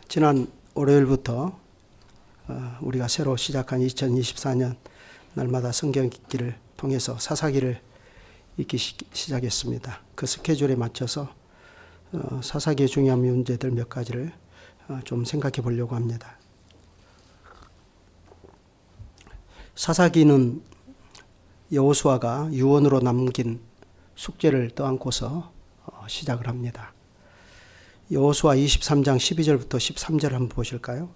지난 월요일부터 우리가 새로 시작한 2024년 날마다 성경 읽기를 통해서 사사기를 읽기 시작했습니다. 그 스케줄에 맞춰서 사사기의 중요한 문제들 몇 가지를 좀 생각해 보려고 합니다. 사사기는 여호수아가 유언으로 남긴 숙제를 떠안고서 시작을 합니다. 여호수아 23장 12절부터 13절 한번 보실까요?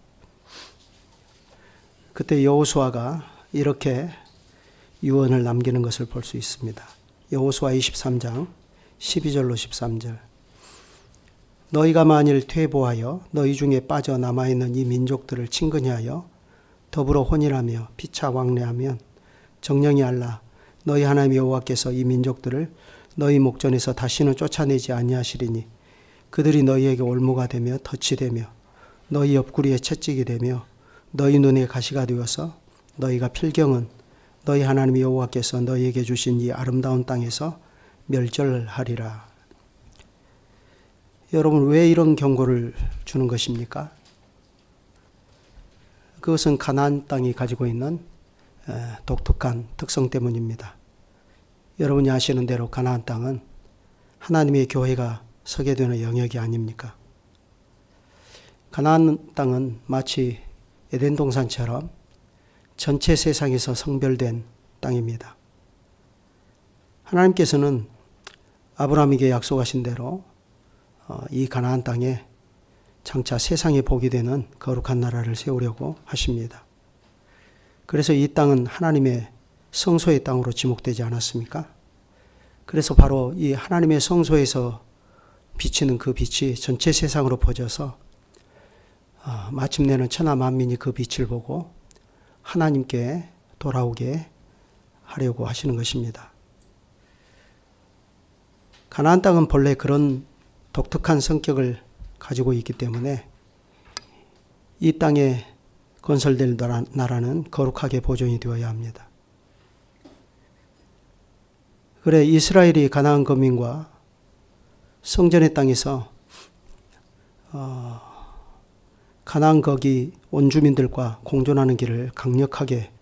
그때 여호수아가 이렇게 유언을 남기는 것을 볼 수 있습니다. 여호수아 23장 12절로 13절. 너희가 만일 퇴보하여 너희 중에 빠져 남아있는 이 민족들을 친근히 하여 더불어 혼인하며 피차 왕래하면 정령이 알라 너희 하나님 여호와께서 이 민족들을 너희 목전에서 다시는 쫓아내지 아니하시리니 그들이 너희에게 올무가 되며 덫이 되며 너희 옆구리에 채찍이 되며 너희 눈에 가시가 되어서 너희가 필경은 너희 하나님 여호와께서 너희에게 주신 이 아름다운 땅에서 멸절하리라. 여러분, 왜 이런 경고를 주는 것입니까? 그것은 가나안 땅이 가지고 있는 독특한 특성 때문입니다. 여러분이 아시는 대로 가나안 땅은 하나님의 교회가 서게 되는 영역이 아닙니까? 가나안 땅은 마치 에덴 동산처럼 전체 세상에서 성별된 땅입니다. 하나님께서는 아브라함에게 약속하신 대로 이 가나안 땅에 장차 세상에 복이 되는 거룩한 나라를 세우려고 하십니다. 그래서 이 땅은 하나님의 성소의 땅으로 지목되지 않았습니까? 그래서 바로 이 하나님의 성소에서 비치는 그 빛이 전체 세상으로 퍼져서 마침내는 천하 만민이 그 빛을 보고 하나님께 돌아오게 하려고 하시는 것입니다. 가나안 땅은 본래 그런 독특한 성격을 가지고 있기 때문에 이 땅에 건설될 나라는 거룩하게 보존이 되어야 합니다. 그래 이스라엘이 가나안 거민과 성전의 땅에서 가나안 거기 원주민들과 공존하는 길을 강력하게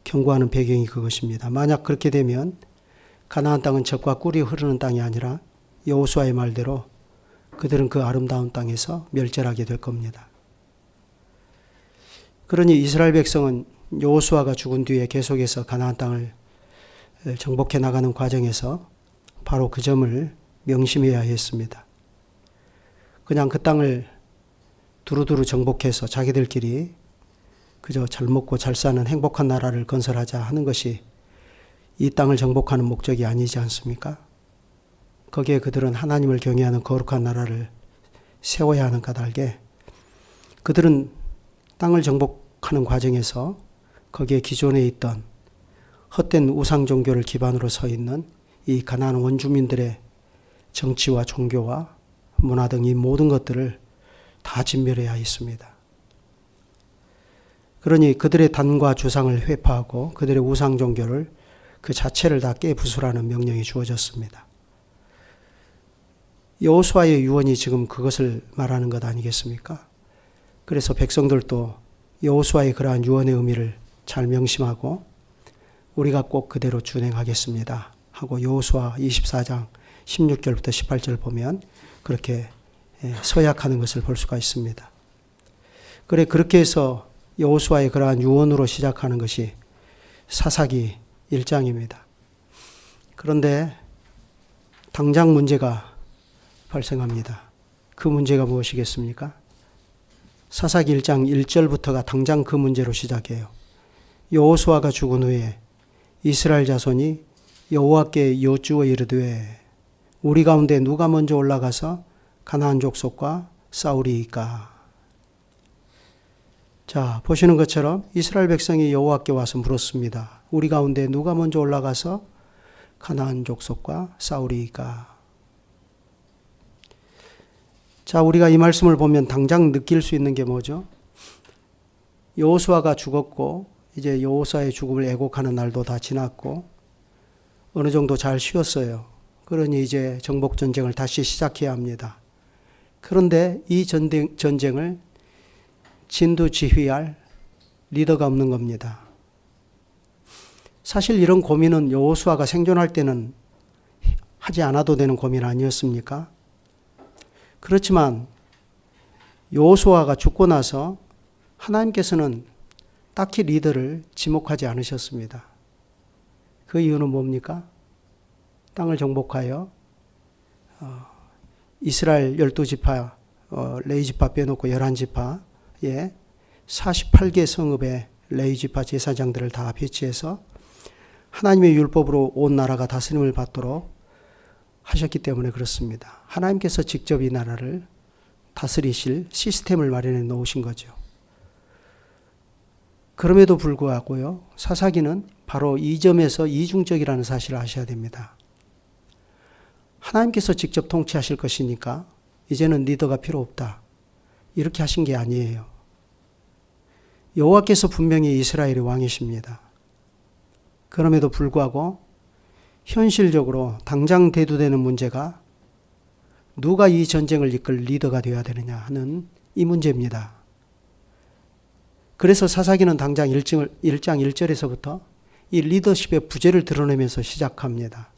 경고하는 배경이 그것입니다. 만약 그렇게 되면 가나안 땅은 젖과 꿀이 흐르는 땅이 아니라 여호수아의 말대로 그들은 그 아름다운 땅에서 멸절하게 될 겁니다. 그러니 이스라엘 백성은 여호수아가 죽은 뒤에 계속해서 가나안 땅을 정복해 나가는 과정에서 바로 그 점을 명심해야 했습니다. 그냥 그 땅을 두루두루 정복해서 자기들끼리 그저 잘 먹고 잘 사는 행복한 나라를 건설하자 하는 것이 이 땅을 정복하는 목적이 아니지 않습니까? 거기에 그들은 하나님을 경외하는 거룩한 나라를 세워야 하는 까닭에 그들은 땅을 정복하는 과정에서 거기에 기존에 있던 헛된 우상 종교를 기반으로 서 있는 이 가나안 원주민들의 정치와 종교와 문화 등 이 모든 것들을 다 진멸해야 했습니다. 그러니 그들의 단과 주상을 회파하고 그들의 우상 종교를 그 자체를 다 깨부수라는 명령이 주어졌습니다. 여호수아의 유언이 지금 그것을 말하는 것 아니겠습니까? 그래서 백성들도 여호수아의 그러한 유언의 의미를 잘 명심하고 우리가 꼭 그대로 준행하겠습니다 하고 여호수아 24장 16절부터 18절 보면 그렇게 서약하는 것을 볼 수가 있습니다. 그래 그렇게 해서 여호수아의 그러한 유언으로 시작하는 것이 사사기 1장입니다. 그런데 당장 문제가 발생합니다. 그 문제가 무엇이겠습니까? 사사기 1장 1절부터가 당장 그 문제로 시작해요. 여호수아가 죽은 후에 이스라엘 자손이 여호와께 여쭈어 이르되 우리 가운데 누가 먼저 올라가서 가나안 족속과 싸우리이까. 자, 보시는 것처럼 이스라엘 백성이 여호와께 와서 물었습니다. 우리 가운데 누가 먼저 올라가서 가나안 족속과 싸우리이까. 자, 우리가 이 말씀을 보면 당장 느낄 수 있는 게 뭐죠? 여호수아가 죽었고 이제 여호수아의 죽음을 애곡하는 날도 다 지났고 어느 정도 잘 쉬었어요. 그러니 이제 정복 전쟁을 다시 시작해야 합니다. 그런데 이 전쟁을 진두지휘할 리더가 없는 겁니다. 사실 이런 고민은 여호수아가 생존할 때는 하지 않아도 되는 고민 아니었습니까? 그렇지만 여호수아가 죽고 나서 하나님께서는 딱히 리더를 지목하지 않으셨습니다. 그 이유는 뭡니까? 땅을 정복하여 이스라엘 12지파, 레위지파 빼놓고 11지파에 48개 성읍의 레위지파 제사장들을 다 배치해서 하나님의 율법으로 온 나라가 다스림을 받도록 하셨기 때문에 그렇습니다. 하나님께서 직접 이 나라를 다스리실 시스템을 마련해 놓으신 거죠. 그럼에도 불구하고요, 사사기는 바로 이 점에서 이중적이라는 사실을 아셔야 됩니다. 하나님께서 직접 통치하실 것이니까 이제는 리더가 필요 없다, 이렇게 하신 게 아니에요. 여호와께서 분명히 이스라엘의 왕이십니다. 그럼에도 불구하고 현실적으로 당장 대두되는 문제가 누가 이 전쟁을 이끌 리더가 되어야 되느냐 하는 이 문제입니다. 그래서 사사기는 당장 1장 1절에서부터 이 리더십의 부재를 드러내면서 시작합니다.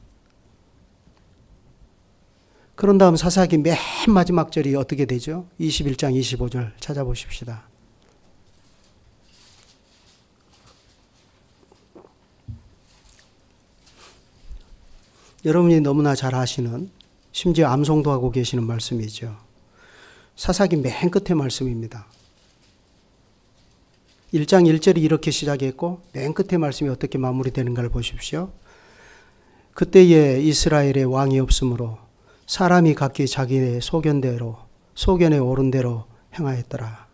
그런 다음 사사기 맨 마지막 절이 어떻게 되죠? 21장 25절 찾아보십시다. 여러분이 너무나 잘 아시는, 심지어 암송도 하고 계시는 말씀이죠. 사사기 맨 끝의 말씀입니다. 1장 1절이 이렇게 시작했고 맨 끝의 말씀이 어떻게 마무리되는가를 보십시오. 그때에 이스라엘의 왕이 없으므로 사람이 각기 자기의 소견에 오른 대로 행하였더라.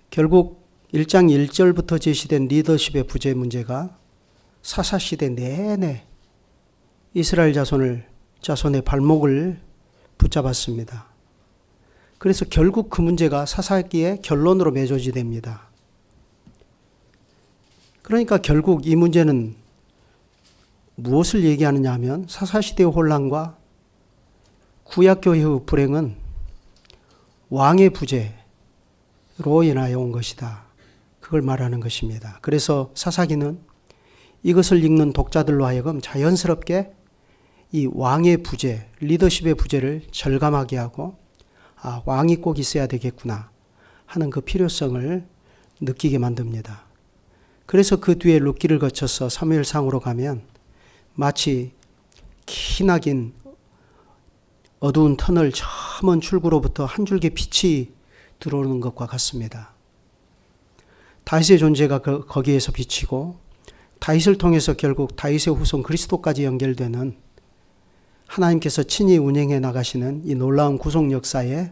결국 1장 1절부터 제시된 리더십의 부재 문제가 사사시대 내내 이스라엘 자손의 발목을 붙잡았습니다. 그래서 결국 그 문제가 사사기의 결론으로 맺어지됩니다. 그러니까 결국 이 문제는 무엇을 얘기하느냐 하면 사사시대의 혼란과 구약교회의 불행은 왕의 부재로 인하여 온 것이다, 그걸 말하는 것입니다. 그래서 사사기는 이것을 읽는 독자들로 하여금 자연스럽게 이 왕의 부재, 리더십의 부재를 절감하게 하고 왕이 꼭 있어야 되겠구나 하는 그 필요성을 느끼게 만듭니다. 그래서 그 뒤에 룻기를 거쳐서 사무엘상으로 가면 마치 기나긴 어두운 터널 저 먼 출구로부터 한 줄기 빛이 들어오는 것과 같습니다. 다윗의 존재가 거기에서 비치고 다윗을 통해서 결국 다윗의 후손 그리스도까지 연결되는 하나님께서 친히 운행해 나가시는 이 놀라운 구속 역사의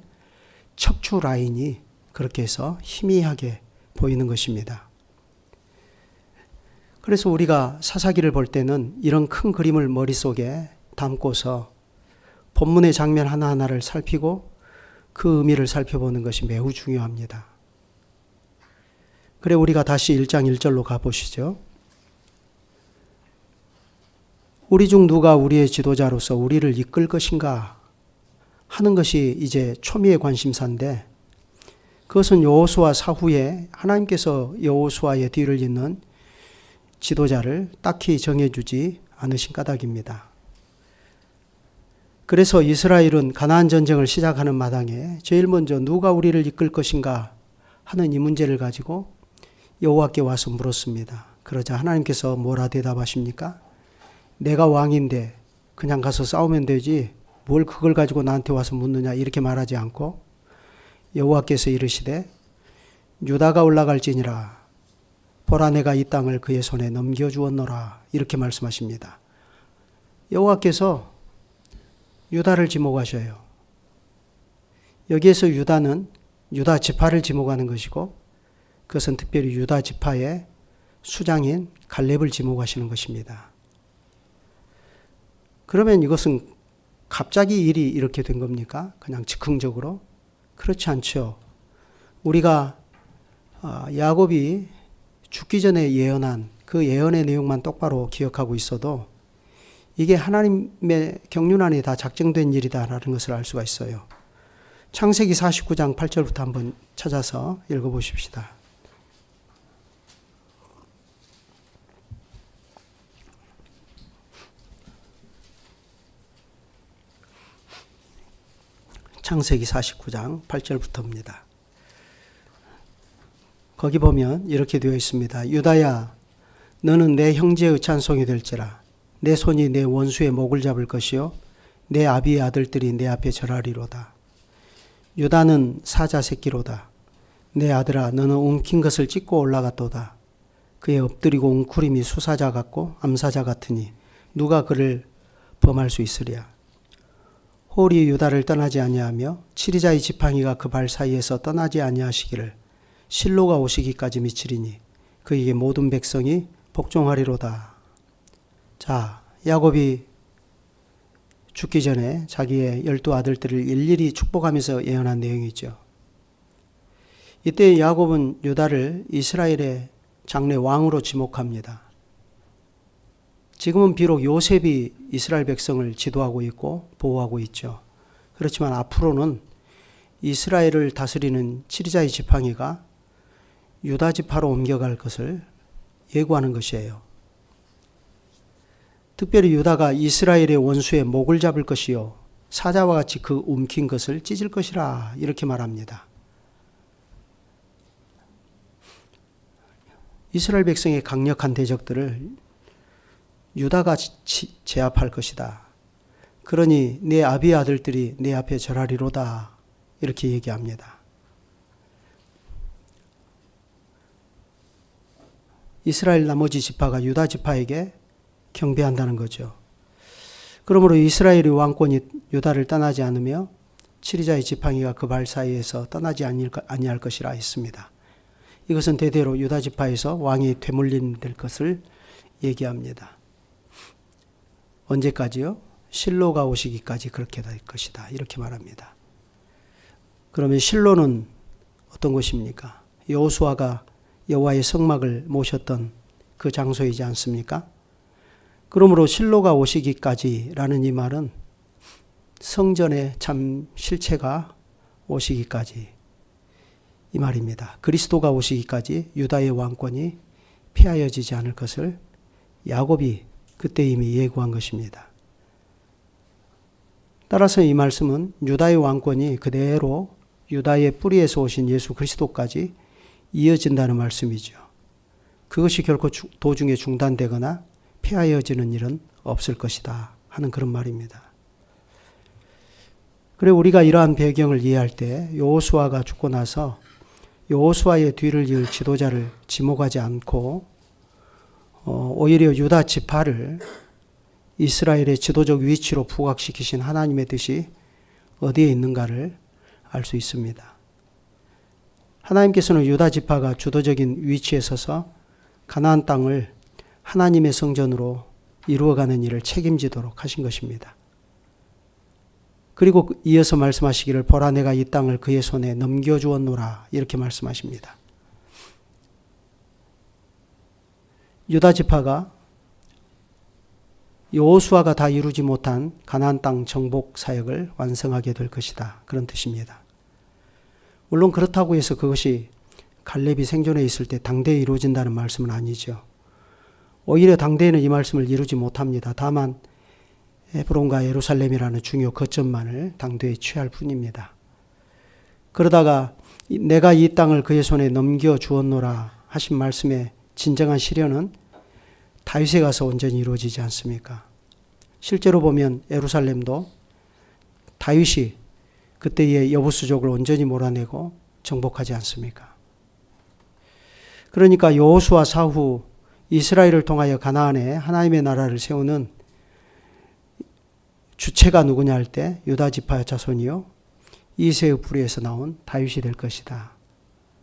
척추 라인이 그렇게 해서 희미하게 보이는 것입니다. 그래서 우리가 사사기를 볼 때는 이런 큰 그림을 머릿속에 담고서 본문의 장면 하나하나를 살피고 그 의미를 살펴보는 것이 매우 중요합니다. 그래 우리가 다시 1장 1절로 가보시죠. 우리 중 누가 우리의 지도자로서 우리를 이끌 것인가 하는 것이 이제 초미의 관심사인데, 그것은 여호수아 사후에 하나님께서 여호수아의 뒤를 잇는 지도자를 딱히 정해주지 않으신 까닭입니다. 그래서 이스라엘은 가나안 전쟁을 시작하는 마당에 제일 먼저 누가 우리를 이끌 것인가 하는 이 문제를 가지고 여호와께 와서 물었습니다. 그러자 하나님께서 뭐라 대답하십니까? 내가 왕인데 그냥 가서 싸우면 되지 뭘 그걸 가지고 나한테 와서 묻느냐, 이렇게 말하지 않고 여호와께서 이르시되 유다가 올라갈지니라 보라 내가 이 땅을 그의 손에 넘겨주었노라, 이렇게 말씀하십니다. 여호와께서 유다를 지목하셔요. 여기에서 유다는 유다 지파를 지목하는 것이고, 그것은 특별히 유다 지파의 수장인 갈렙을 지목하시는 것입니다. 그러면 이것은 갑자기 일이 이렇게 된 겁니까? 그냥 즉흥적으로? 그렇지 않죠. 우리가 야곱이 죽기 전에 예언한 그 예언의 내용만 똑바로 기억하고 있어도 이게 하나님의 경륜 안에 다 작정된 일이다라는 것을 알 수가 있어요. 창세기 49장 8절부터 한번 찾아서 읽어보십시다. 창세기 49장 8절부터입니다. 거기 보면 이렇게 되어 있습니다. 유다야, 너는 내 형제의 찬송이 될지라. 내 손이 내 원수의 목을 잡을 것이요 내 아비의 아들들이 내 앞에 절하리로다. 유다는 사자 새끼로다. 내 아들아, 너는 움킨 것을 찢고 올라갔도다. 그의 엎드리고 웅크림이 수사자 같고 암사자 같으니 누가 그를 범할 수 있으랴. 홀이 유다를 떠나지 아니하며 치리자의 지팡이가 그 발 사이에서 떠나지 아니하시기를 실로가 오시기까지 미치리니 그에게 모든 백성이 복종하리로다. 자, 야곱이 죽기 전에 자기의 12 아들들을 일일이 축복하면서 예언한 내용이죠. 이때 야곱은 유다를 이스라엘의 장래 왕으로 지목합니다. 지금은 비록 요셉이 이스라엘 백성을 지도하고 있고 보호하고 있죠. 그렇지만 앞으로는 이스라엘을 다스리는 치리자의 지팡이가 유다 지파로 옮겨갈 것을 예고하는 것이에요. 특별히 유다가 이스라엘의 원수의 목을 잡을 것이요 사자와 같이 그 움킨 것을 찢을 것이라 이렇게 말합니다. 이스라엘 백성의 강력한 대적들을 유다가 제압할 것이다. 그러니 내 아비의 아들들이 내 앞에 절하리로다. 이렇게 얘기합니다. 이스라엘 나머지 지파가 유다 지파에게 경배한다는 거죠. 그러므로 이스라엘의 왕권이 유다를 떠나지 않으며 치리자의 지팡이가 그 발 사이에서 떠나지 아니할 것이라 했습니다. 이것은 대대로 유다 지파에서 왕이 되물림될 것을 얘기합니다. 언제까지요? 실로가 오시기까지 그렇게 될 것이다. 이렇게 말합니다. 그러면 실로는 어떤 곳입니까? 여호수아가 여호와의 성막을 모셨던 그 장소이지 않습니까? 그러므로 실로가 오시기까지라는 이 말은 성전의 참 실체가 오시기까지 이 말입니다. 그리스도가 오시기까지 유다의 왕권이 폐하여지지 않을 것을 야곱이 그때 이미 예고한 것입니다. 따라서 이 말씀은 유다의 왕권이 그대로 유다의 뿌리에서 오신 예수 그리스도까지 이어진다는 말씀이죠. 그것이 결코 도중에 중단되거나 폐하여지는 일은 없을 것이다 하는 그런 말입니다. 그리고 우리가 이러한 배경을 이해할 때 여호수아가 죽고 나서 여호수아의 뒤를 이을 지도자를 지목하지 않고 오히려 유다 지파를 이스라엘의 지도적 위치로 부각시키신 하나님의 뜻이 어디에 있는가를 알 수 있습니다. 하나님께서는 유다 지파가 주도적인 위치에 서서 가나안 땅을 하나님의 성전으로 이루어가는 일을 책임지도록 하신 것입니다. 그리고 이어서 말씀하시기를 보라 내가 이 땅을 그의 손에 넘겨주었노라 이렇게 말씀하십니다. 유다 지파가 여호수아가 다 이루지 못한 가나안 땅 정복 사역을 완성하게 될 것이다. 그런 뜻입니다. 물론 그렇다고 해서 그것이 갈렙이 생존해 있을 때 당대에 이루어진다는 말씀은 아니죠. 오히려 당대에는 이 말씀을 이루지 못합니다. 다만 헤브론과 예루살렘이라는 중요 거점만을 당대에 취할 뿐입니다. 그러다가 내가 이 땅을 그의 손에 넘겨주었노라 하신 말씀의 진정한 실현은 다윗에 가서 온전히 이루어지지 않습니까? 실제로 보면 예루살렘도 다윗이 그때의 여부수족을 온전히 몰아내고 정복하지 않습니까? 그러니까 여호수아 사후 이스라엘을 통하여 가나안에 하나님의 나라를 세우는 주체가 누구냐 할 때 유다 지파 자손이요 이새의 뿌리에서 나온 다윗이 될 것이다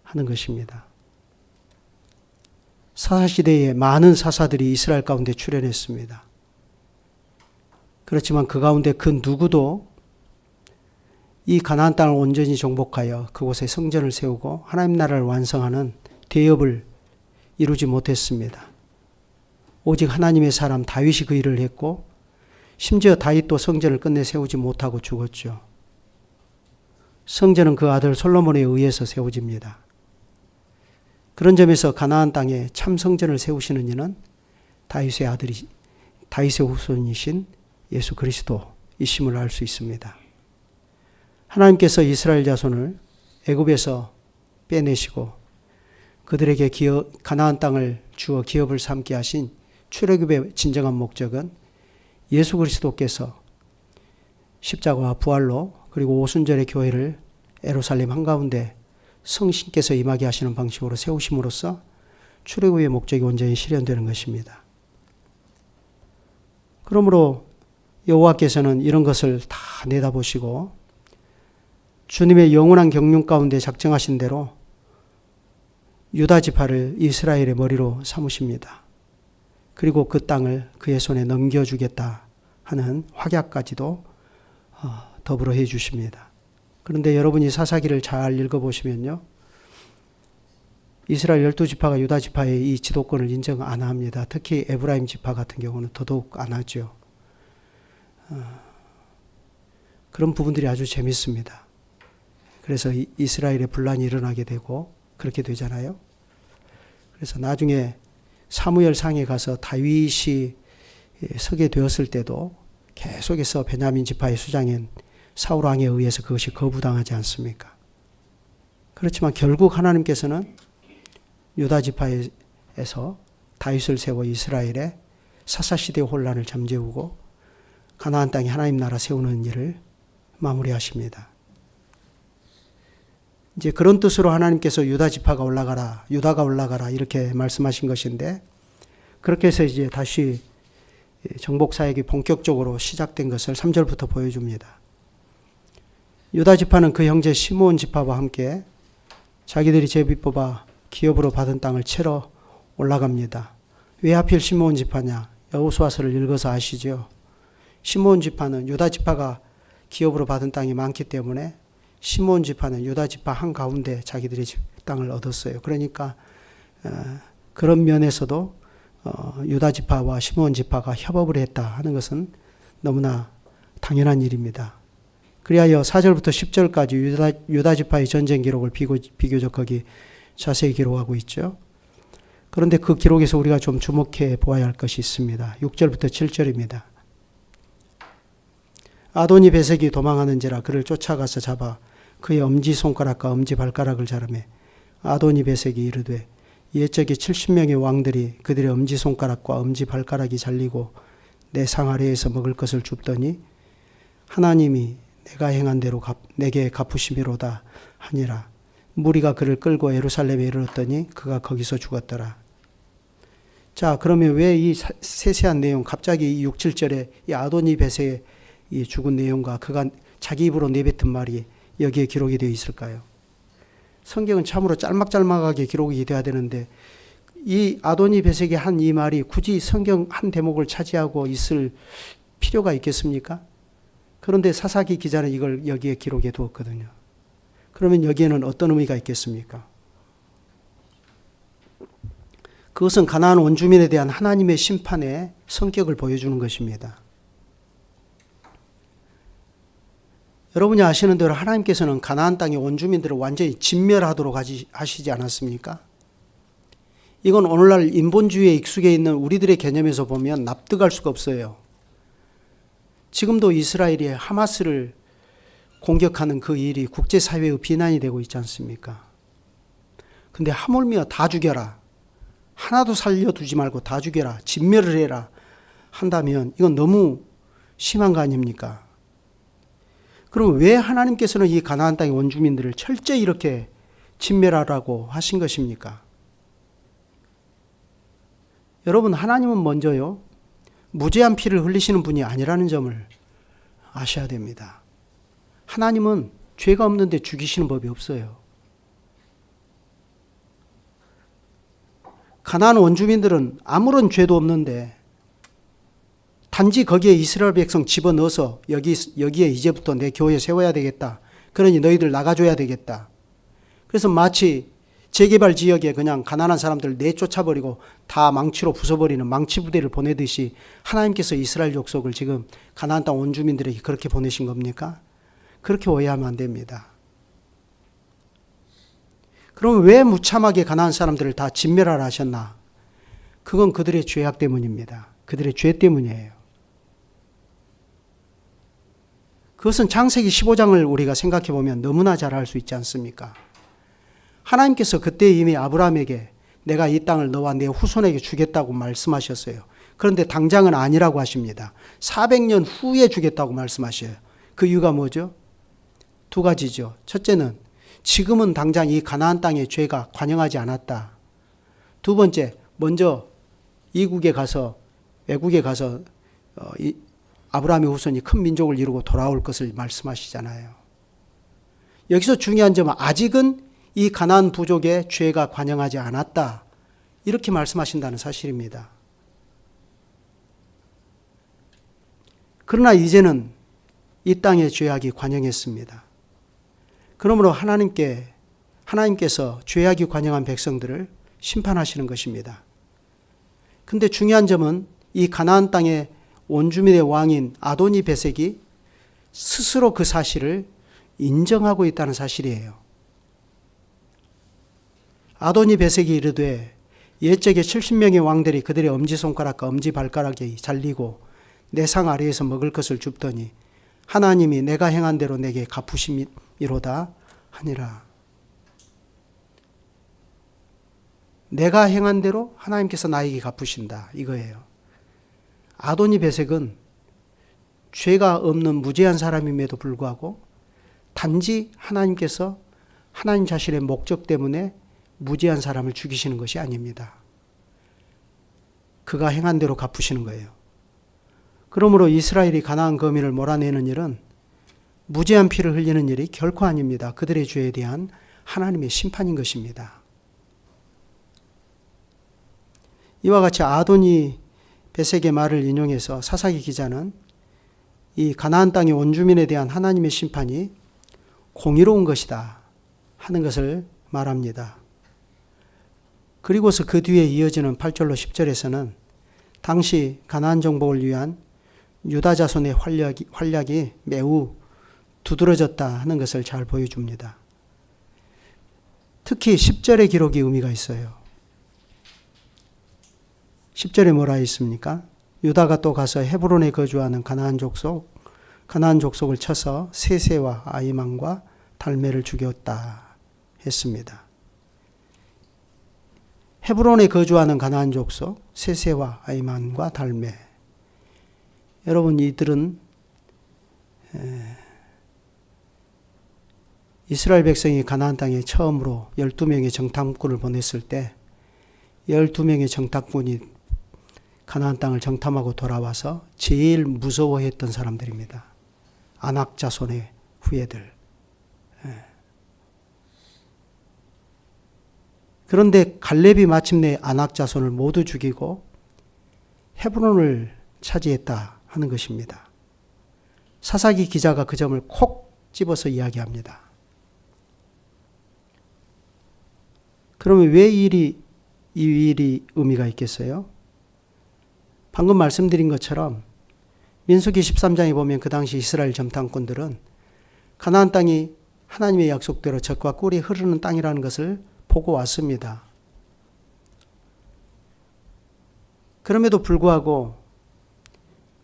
하는 것입니다. 사사시대에 많은 사사들이 이스라엘 가운데 출현했습니다. 그렇지만 그 가운데 그 누구도 이 가나안 땅을 온전히 정복하여 그곳에 성전을 세우고 하나님 나라를 완성하는 대업을 이루지 못했습니다. 오직 하나님의 사람 다윗이 그 일을 했고 심지어 다윗도 성전을 끝내 세우지 못하고 죽었죠. 성전은 그 아들 솔로몬에 의해서 세워집니다. 그런 점에서 가나안 땅에 참 성전을 세우시는 이는 다윗의 아들이 다윗의 후손이신 예수 그리스도이심을 알 수 있습니다. 하나님께서 이스라엘 자손을 애굽에서 빼내시고 그들에게 가나안 땅을 주어 기업을 삼게 하신 출애굽의 진정한 목적은 예수 그리스도께서 십자가와 부활로 그리고 오순절의 교회를 예루살렘 한가운데 성신께서 임하게 하시는 방식으로 세우심으로써 출애굽의 목적이 온전히 실현되는 것입니다. 그러므로 여호와께서는 이런 것을 다 내다보시고 주님의 영원한 경륜 가운데 작정하신 대로 유다 지파를 이스라엘의 머리로 삼으십니다. 그리고 그 땅을 그의 손에 넘겨주겠다 하는 확약까지도 더불어 해 주십니다. 그런데 여러분이 사사기를 잘 읽어보시면요. 이스라엘 12지파가 유다 지파의 이 지도권을 인정 안 합니다. 특히 에브라임 지파 같은 경우는 더더욱 안 하죠. 그런 부분들이 아주 재밌습니다. 그래서 이스라엘의 분란이 일어나게 되고 그렇게 되잖아요. 그래서 나중에 사무엘상에 가서 다윗이 서게 되었을 때도 계속해서 베냐민 지파의 수장인 사울 왕에 의해서 그것이 거부당하지 않습니까? 그렇지만 결국 하나님께서는 유다 지파에서 다윗을 세워 이스라엘의 사사시대의 혼란을 잠재우고 가나안 땅에 하나님 나라 세우는 일을 마무리하십니다. 이제 그런 뜻으로 하나님께서 유다 지파가 올라가라, 유다가 올라가라 이렇게 말씀하신 것인데 그렇게 해서 이제 다시 정복 사역이 본격적으로 시작된 것을 3절부터 보여줍니다. 유다 지파는 그 형제 시므온 지파와 함께 자기들이 제비 뽑아 기업으로 받은 땅을 채러 올라갑니다. 왜 하필 시므온 지파냐? 여호수아서를 읽어서 아시죠? 시므온 지파는 유다 지파가 기업으로 받은 땅이 많기 때문에 시므온 지파는 유다 지파 한가운데 자기들이 땅을 얻었어요. 그러니까 그런 면에서도 유다 지파와 시므온 지파가 협업을 했다 하는 것은 너무나 당연한 일입니다. 그리하여 4절부터 10절까지 유다 지파의 전쟁 기록을 비교적 거기 자세히 기록하고 있죠. 그런데 그 기록에서 우리가 좀 주목해 보아야 할 것이 있습니다. 6절부터 7절입니다. 아도니 베색이 도망하는지라 그를 쫓아가서 잡아 그의 엄지손가락과 엄지발가락을 자르매 아도니 베색이 이르되 옛적에 70명의 왕들이 그들의 엄지손가락과 엄지발가락이 잘리고 내 상 아래에서 먹을 것을 줍더니 하나님이 내가 행한 대로 내게 갚으심이로다 하니라. 무리가 그를 끌고 예루살렘에 이르렀더니 그가 거기서 죽었더라. 자, 그러면 왜 이 세세한 내용, 갑자기 이 6, 7절에 이 아도니 베세의 이 죽은 내용과 그가 자기 입으로 내뱉은 말이 여기에 기록이 되어 있을까요? 성경은 참으로 짤막짤막하게 기록이 돼야 되는데 이 아도니 베색이 한 이 말이 굳이 성경 한 대목을 차지하고 있을 필요가 있겠습니까? 그런데 사사기 기자는 이걸 여기에 기록해 두었거든요. 그러면 여기에는 어떤 의미가 있겠습니까? 그것은 가나안 원주민에 대한 하나님의 심판의 성격을 보여주는 것입니다. 여러분이 아시는 대로 하나님께서는 가나안 땅의 원주민들을 완전히 진멸하도록 하시지 않았습니까? 이건 오늘날 인본주의에 익숙해 있는 우리들의 개념에서 보면 납득할 수가 없어요. 지금도 이스라엘이 하마스를 공격하는 그 일이 국제사회의 비난이 되고 있지 않습니까? 근데 하물며 다 죽여라. 하나도 살려두지 말고 다 죽여라. 진멸을 해라. 한다면 이건 너무 심한 거 아닙니까? 그럼 왜 하나님께서는 이 가나안 땅의 원주민들을 철저히 이렇게 진멸하라고 하신 것입니까? 여러분, 하나님은 먼저요, 무죄한 피를 흘리시는 분이 아니라는 점을 아셔야 됩니다. 하나님은 죄가 없는데 죽이시는 법이 없어요. 가나안 원주민들은 아무런 죄도 없는데 단지 거기에 이스라엘 백성 집어넣어서 여기에 이제부터 내 교회 세워야 되겠다. 그러니 너희들 나가줘야 되겠다. 그래서 마치 재개발 지역에 그냥 가난한 사람들 내쫓아버리고 다 망치로 부숴버리는 망치 부대를 보내듯이 하나님께서 이스라엘 족속을 지금 가나안 땅 원주민들에게 그렇게 보내신 겁니까? 그렇게 오해하면 안 됩니다. 그럼 왜 무참하게 가나안 사람들을 다 진멸하라 하셨나? 그건 그들의 죄악 때문입니다. 그들의 죄 때문이에요. 그것은 창세기 15장을 우리가 생각해 보면 너무나 잘 알 수 있지 않습니까? 하나님께서 그때 이미 아브라함에게 내가 이 땅을 너와 내 후손에게 주겠다고 말씀하셨어요. 그런데 당장은 아니라고 하십니다. 400년 후에 주겠다고 말씀하셔요. 그 이유가 뭐죠? 두 가지죠. 첫째는 지금은 당장 이 가나안 땅의 죄가 관영하지 않았다. 두 번째, 먼저 이국에 가서 외국에 가서 아브라함의 후손이 큰 민족을 이루고 돌아올 것을 말씀하시잖아요. 여기서 중요한 점은 아직은 이 가나안 부족의 죄가 관영하지 않았다. 이렇게 말씀하신다는 사실입니다. 그러나 이제는 이 땅의 죄악이 관영했습니다. 그러므로 하나님께서 죄악이 관영한 백성들을 심판하시는 것입니다. 근데 중요한 점은 이 가나안 땅의 원주민의 왕인 아도니 베섹이 스스로 그 사실을 인정하고 있다는 사실이에요. 아도니 베섹이 이르되 옛적에 70명의 왕들이 그들의 엄지손가락과 엄지발가락이 잘리고 내 상 아래에서 먹을 것을 줍더니 하나님이 내가 행한 대로 내게 갚으심이로다 하니라. 내가 행한 대로 하나님께서 나에게 갚으신다 이거예요. 아도니 베섹은 죄가 없는 무죄한 사람임에도 불구하고 단지 하나님께서 하나님 자신의 목적 때문에 무죄한 사람을 죽이시는 것이 아닙니다. 그가 행한 대로 갚으시는 거예요. 그러므로 이스라엘이 가나안 거민을 몰아내는 일은 무죄한 피를 흘리는 일이 결코 아닙니다. 그들의 죄에 대한 하나님의 심판인 것입니다. 이와 같이 아도니 베섹의 말을 인용해서 사사기 기자는 이 가나안 땅의 원주민에 대한 하나님의 심판이 공의로운 것이다 하는 것을 말합니다. 그리고서 그 뒤에 이어지는 8절로 10절에서는 당시 가나안 정복을 위한 유다 자손의 활약이 매우 두드러졌다 하는 것을 잘 보여줍니다. 특히 10절의 기록이 의미가 있어요. 10절에 뭐라 있습니까? 유다가 또 가서 헤브론에 거주하는 가나안 족속을 쳐서 세세와 아이만과 달메를 죽였다 했습니다. 헤브론에 거주하는 가나안 족속 세세와 아이만과 달메. 여러분, 이들은 이스라엘 백성이 가나안 땅에 처음으로 12명의 정탐꾼을 보냈을 때 12명의 정탐꾼이 가나안 땅을 정탐하고 돌아와서 제일 무서워했던 사람들입니다. 아낙 자손의 후예들. 그런데 갈렙이 마침내 아낙 자손을 모두 죽이고 헤브론을 차지했다 하는 것입니다. 사사기 기자가 그 점을 콕 집어서 이야기합니다. 그러면 왜 이 일이 의미가 있겠어요? 방금 말씀드린 것처럼 민수기 13장에 보면 그 당시 이스라엘 정탐꾼들은 가나안 땅이 하나님의 약속대로 젖과 꿀이 흐르는 땅이라는 것을 보고 왔습니다. 그럼에도 불구하고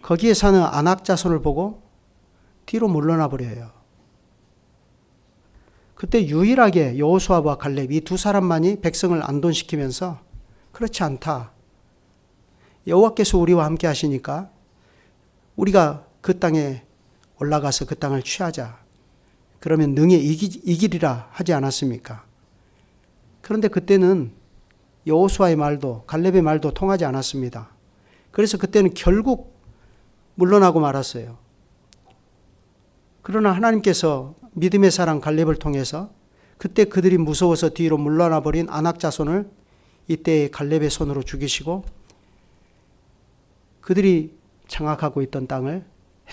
거기에 사는 아낙 자손을 보고 뒤로 물러나 버려요. 그때 유일하게 여호수아와 갈렙 이 두 사람만이 백성을 안돈시키면서 그렇지 않다. 여호와께서 우리와 함께 하시니까 우리가 그 땅에 올라가서 그 땅을 취하자. 그러면 능히 이기리라 하지 않았습니까? 그런데 그때는 여호수아의 말도 갈렙의 말도 통하지 않았습니다. 그래서 그때는 결국 물러나고 말았어요. 그러나 하나님께서 믿음의 사람 갈렙을 통해서 그때 그들이 무서워서 뒤로 물러나 버린 아낙 자손을 이때 갈렙의 손으로 죽이시고 그들이 장악하고 있던 땅을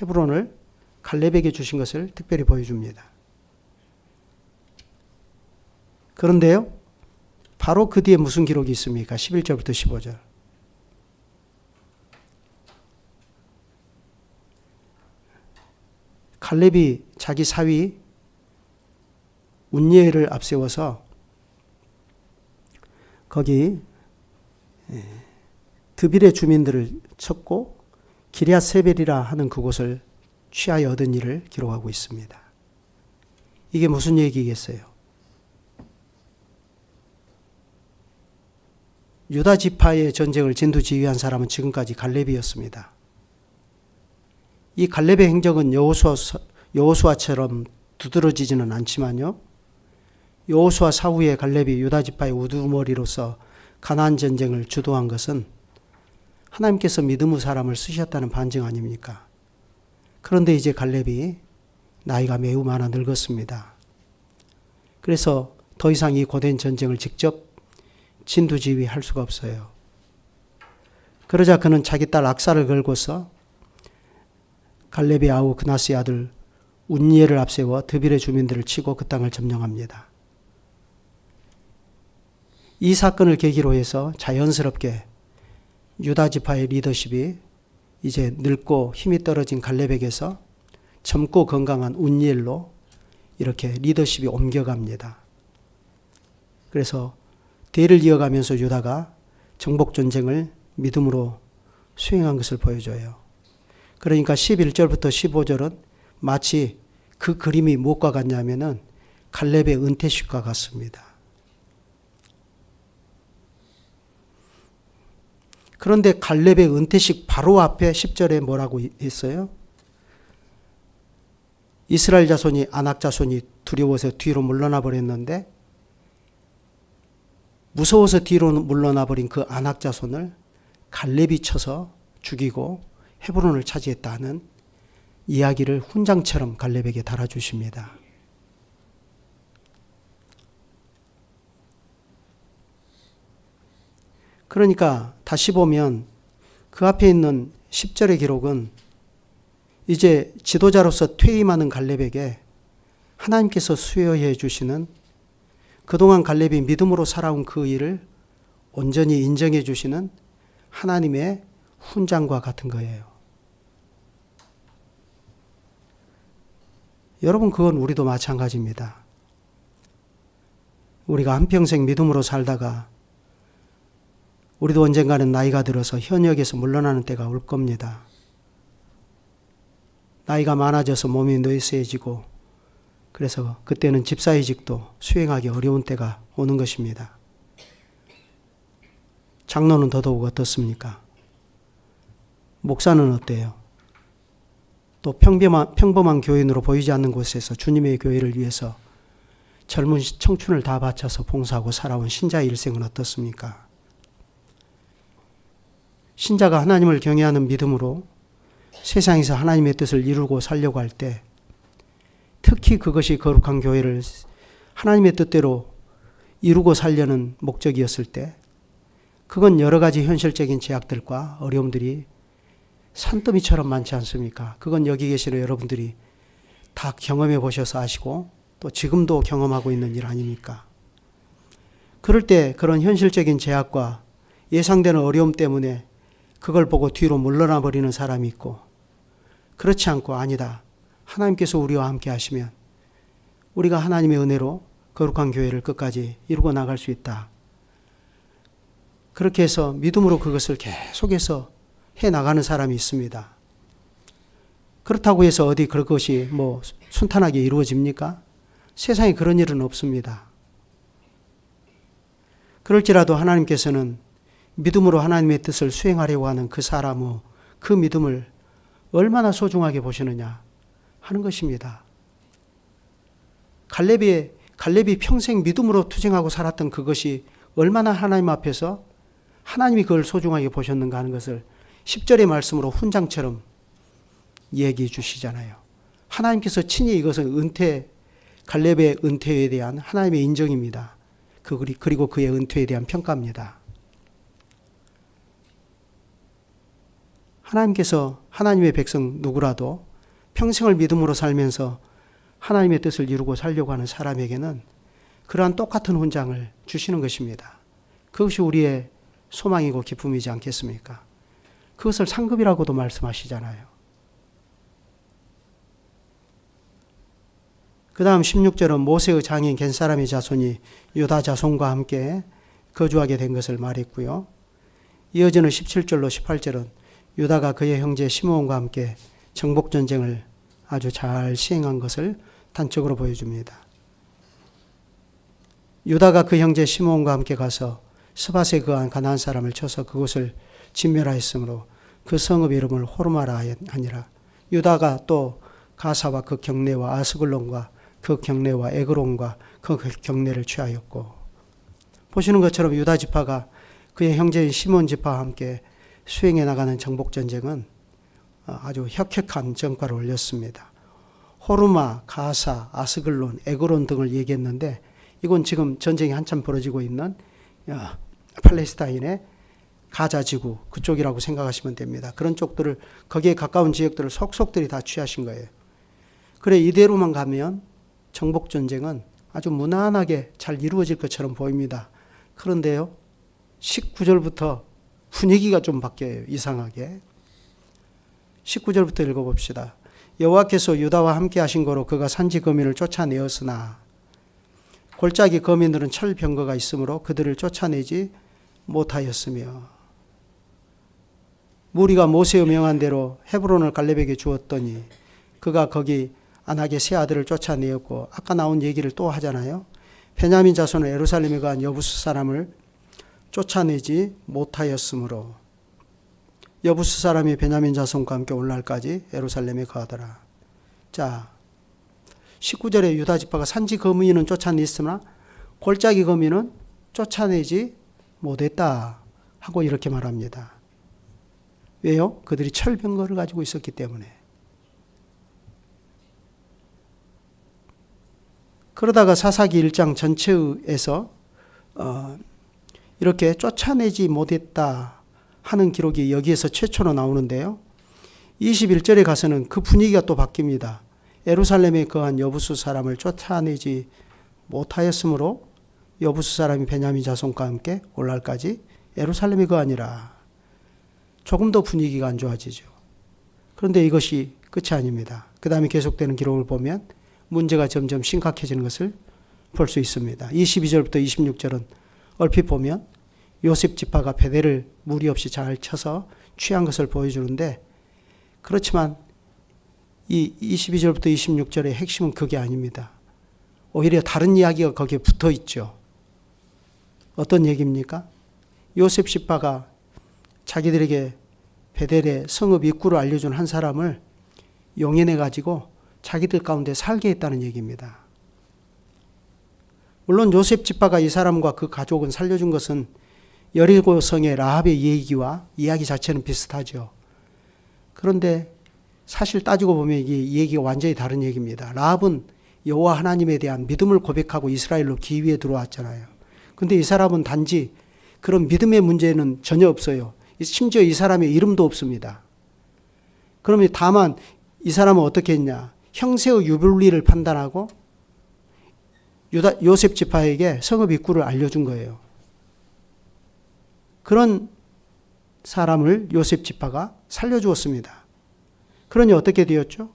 헤브론을 갈렙에게 주신 것을 특별히 보여줍니다. 그런데요, 바로 그 뒤에 무슨 기록이 있습니까? 11절부터 15절. 갈렙이 자기 사위 운니엘을 앞세워서 거기 드빌의 주민들을 쳤고 기럇 세벨이라 하는 그곳을 취하여 얻은 일을 기록하고 있습니다. 이게 무슨 얘기겠어요? 유다 지파의 전쟁을 진두지휘한 사람은 지금까지 갈렙이었습니다. 이 갈렙의 행적은 여호수아처럼 두드러지지는 않지만요. 여호수아 사후에 갈렙이 유다 지파의 우두머리로서 가나안 전쟁을 주도한 것은 하나님께서 믿음의 사람을 쓰셨다는 반증 아닙니까? 그런데 이제 갈렙이 나이가 매우 많아 늙었습니다. 그래서 더 이상 이 고된 전쟁을 직접 진두지휘할 수가 없어요. 그러자 그는 자기 딸 악사를 걸고서 갈렙의 아우 그나스의 아들 운니엘을 앞세워 드빌의 주민들을 치고 그 땅을 점령합니다. 이 사건을 계기로 해서 자연스럽게 유다 지파의 리더십이 이제 늙고 힘이 떨어진 갈렙에게서 젊고 건강한 운니엘로 이렇게 리더십이 옮겨갑니다. 그래서 대를 이어가면서 유다가 정복 전쟁을 믿음으로 수행한 것을 보여줘요. 그러니까 11절부터 15절은 마치 그 그림이 무엇과 같냐면은 갈렙의 은퇴식과 같습니다. 그런데 갈렙의 은퇴식 바로 앞에 10절에 뭐라고 했어요? 이스라엘 자손이 아낙 자손이 두려워서 뒤로 물러나 버렸는데 무서워서 뒤로 물러나 버린 그 아낙 자손을 갈렙이 쳐서 죽이고 헤브론을 차지했다는 이야기를 훈장처럼 갈렙에게 달아주십니다. 그러니까 다시 보면 그 앞에 있는 10절의 기록은 이제 지도자로서 퇴임하는 갈렙에게 하나님께서 수여해 주시는 그동안 갈렙이 믿음으로 살아온 그 일을 온전히 인정해 주시는 하나님의 훈장과 같은 거예요. 여러분, 그건 우리도 마찬가지입니다. 우리가 한평생 믿음으로 살다가 우리도 언젠가는 나이가 들어서 현역에서 물러나는 때가 올 겁니다. 나이가 많아져서 몸이 느슨해지고 그래서 그때는 집사이직도 수행하기 어려운 때가 오는 것입니다. 장로는 더더욱 어떻습니까? 목사는 어때요? 또 평범한 교인으로 보이지 않는 곳에서 주님의 교회를 위해서 젊은 청춘을 다 바쳐서 봉사하고 살아온 신자의 일생은 어떻습니까? 신자가 하나님을 경외하는 믿음으로 세상에서 하나님의 뜻을 이루고 살려고 할 때 특히 그것이 거룩한 교회를 하나님의 뜻대로 이루고 살려는 목적이었을 때 그건 여러 가지 현실적인 제약들과 어려움들이 산더미처럼 많지 않습니까? 그건 여기 계시는 여러분들이 다 경험해 보셔서 아시고 또 지금도 경험하고 있는 일 아닙니까? 그럴 때 그런 현실적인 제약과 예상되는 어려움 때문에 그걸 보고 뒤로 물러나 버리는 사람이 있고 그렇지 않고 아니다. 하나님께서 우리와 함께 하시면 우리가 하나님의 은혜로 거룩한 교회를 끝까지 이루고 나갈 수 있다. 그렇게 해서 믿음으로 그것을 계속해서 해나가는 사람이 있습니다. 그렇다고 해서 어디 그것이 순탄하게 이루어집니까? 세상에 그런 일은 없습니다. 그럴지라도 하나님께서는 믿음으로 하나님의 뜻을 수행하려고 하는 그 사람의 그 믿음을 얼마나 소중하게 보시느냐 하는 것입니다. 갈렙이 평생 믿음으로 투쟁하고 살았던 그것이 얼마나 하나님 앞에서 하나님이 그걸 소중하게 보셨는가 하는 것을 10절의 말씀으로 훈장처럼 얘기해 주시잖아요. 하나님께서 친히 이것은 갈렙의 은퇴에 대한 하나님의 인정입니다. 그리고 그의 은퇴에 대한 평가입니다. 하나님께서 하나님의 백성 누구라도 평생을 믿음으로 살면서 하나님의 뜻을 이루고 살려고 하는 사람에게는 그러한 똑같은 훈장을 주시는 것입니다. 그것이 우리의 소망이고 기쁨이지 않겠습니까? 그것을 상급이라고도 말씀하시잖아요. 그 다음 16절은 모세의 장인 겐사람의 자손이 유다 자손과 함께 거주하게 된 것을 말했고요. 이어지는 17절로 18절은 유다가 그의 형제 시므온과 함께 정복전쟁을 아주 잘 시행한 것을 단적으로 보여줍니다. 유다가 그 형제 시므온과 함께 가서 스밧에 거한 가나안 사람을 쳐서 그곳을 진멸하였으므로 그 성읍 이름을 호르마라 하니라. 유다가 또 가사와 그 경내와 아스글론과 그 경내와 에그론과 그 경내를 취하였고, 보시는 것처럼 유다 지파가 그의 형제인 시몬 지파와 함께 수행해 나가는 정복전쟁은 아주 혁혁한 전과를 올렸습니다. 호르마, 가사, 아스글론, 에그론 등을 얘기했는데 이건 지금 전쟁이 한참 벌어지고 있는 팔레스타인의 가자 지구 그쪽이라고 생각하시면 됩니다. 그런 쪽들을, 거기에 가까운 지역들을 속속들이 다 취하신 거예요. 그래, 이대로만 가면 정복전쟁은 아주 무난하게 잘 이루어질 것처럼 보입니다. 그런데요, 19절부터 분위기가 좀 바뀌어요. 이상하게. 19절부터 읽어봅시다. 여호와께서 유다와 함께 하신 거로 그가 산지 거민을 쫓아내었으나 골짜기 거민들은 철병거가 있으므로 그들을 쫓아내지 못하였으며, 무리가 모세의 명한 대로 헤브론을 갈렙에게 주었더니 그가 거기 안악의 세 아들을 쫓아내었고, 아까 나온 얘기를 또 하잖아요. 베냐민 자손은 예루살렘에 간 여부스 사람을 쫓아내지 못하였으므로 여부스 사람이 베냐민 자손과 함께 오늘날까지 예루살렘에 거하더라. 자, 19절에 유다 지파가 산지 거민은 쫓아냈으나 골짜기 거민은 쫓아내지 못했다 하고 이렇게 말합니다. 왜요? 그들이 철병거를 가지고 있었기 때문에. 그러다가 사사기 1장 전체에서 이렇게 쫓아내지 못했다 하는 기록이 여기에서 최초로 나오는데요. 21절에 가서는 그 분위기가 또 바뀝니다. 예루살렘에 거한 여부수 사람을 쫓아내지 못하였으므로 여부수 사람이 베냐민 자손과 함께 오늘날까지 예루살렘에 거하니라. 조금 더 분위기가 안 좋아지죠. 그런데 이것이 끝이 아닙니다. 그 다음에 계속되는 기록을 보면 문제가 점점 심각해지는 것을 볼 수 있습니다. 22절부터 26절은 얼핏 보면 요셉 지파가 베델을 무리 없이 잘 쳐서 취한 것을 보여주는데, 그렇지만 이 22절부터 26절의 핵심은 그게 아닙니다. 오히려 다른 이야기가 거기에 붙어 있죠. 어떤 얘기입니까? 요셉 지파가 자기들에게 베델의 성읍 입구를 알려준 한 사람을 용인해 가지고 자기들 가운데 살게 했다는 얘기입니다. 물론 요셉 지파가 이 사람과 그 가족은 살려준 것은 여리고성의 라합의 얘기와 이야기 자체는 비슷하죠. 그런데 사실 따지고 보면 이 얘기가 완전히 다른 얘기입니다. 라합은 여호와 하나님에 대한 믿음을 고백하고 이스라엘로 기위에 들어왔잖아요. 근데 이 사람은 단지 그런 믿음의 문제는 전혀 없어요. 심지어 이 사람의 이름도 없습니다. 그러면 다만 이 사람은 어떻게 했냐? 형세의 유불리를 판단하고 요셉 지파에게 성읍 입구를 알려준 거예요. 그런 사람을 요셉 지파가 살려주었습니다. 그러니 어떻게 되었죠?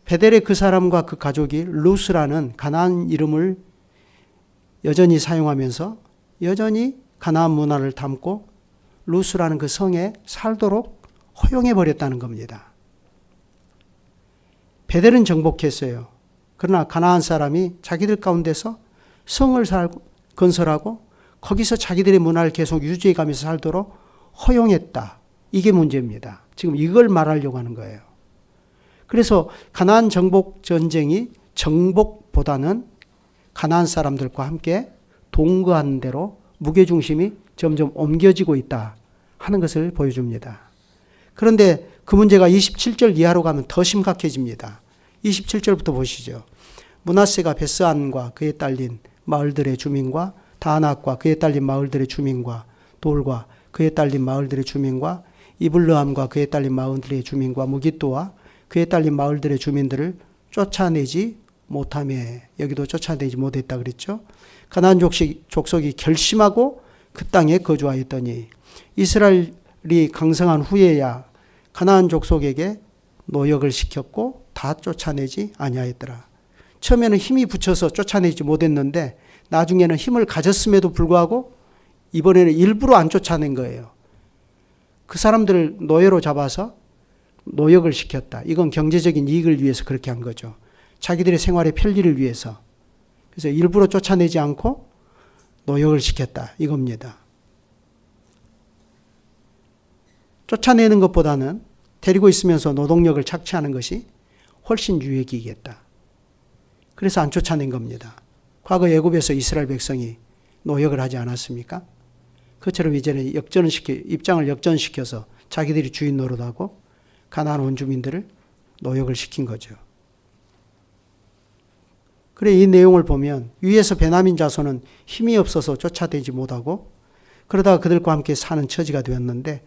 베델의 그 사람과 그 가족이 루스라는 가나안 이름을 여전히 사용하면서 여전히 가나안 문화를 담고 루스라는 그 성에 살도록 허용해 버렸다는 겁니다. 베델은 정복했어요. 그러나 가나안 사람이 자기들 가운데서 성을 건설하고 거기서 자기들의 문화를 계속 유지해 가면서 살도록 허용했다. 이게 문제입니다. 지금 이걸 말하려고 하는 거예요. 그래서 가나안 정복 전쟁이 정복보다는 가나안 사람들과 함께 동거하는 대로 무게중심이 점점 옮겨지고 있다 하는 것을 보여줍니다. 그런데 그 문제가 27절 이하로 가면 더 심각해집니다. 27절부터 보시죠. 므낫세가 베스안과 그에 딸린 마을들의 주민과 다낙과 그에 딸린 마을들의 주민과 돌과 그에 딸린 마을들의 주민과 이블르함과 그에 딸린 마을들의 주민과 무깃도와 그에 딸린 마을들의 주민들을 쫓아내지 못하며 여기도 쫓아내지 못했다 그랬죠. 가나안 족속이 결심하고 그 땅에 거주하였더니 이스라엘이 강성한 후에야 가나안 족속에게 노역을 시켰고 다 쫓아내지 아니하였더라. 처음에는 힘이 붙여서 쫓아내지 못했는데 나중에는 힘을 가졌음에도 불구하고 이번에는 일부러 안 쫓아낸 거예요. 그 사람들을 노예로 잡아서 노역을 시켰다. 이건 경제적인 이익을 위해서 그렇게 한 거죠. 자기들의 생활의 편리를 위해서. 그래서 일부러 쫓아내지 않고 노역을 시켰다. 이겁니다. 쫓아내는 것보다는 데리고 있으면서 노동력을 착취하는 것이 훨씬 유익이겠다. 그래서 안 쫓아낸 겁니다. 과거 애굽에서 이스라엘 백성이 노역을 하지 않았습니까? 그처럼 이제는 입장을 역전시켜서 자기들이 주인 노릇하고 가나안 원주민들을 노역을 시킨 거죠. 그래 이 내용을 보면 위에서 베냐민 자손은 힘이 없어서 쫓아내지 못하고 그러다가 그들과 함께 사는 처지가 되었는데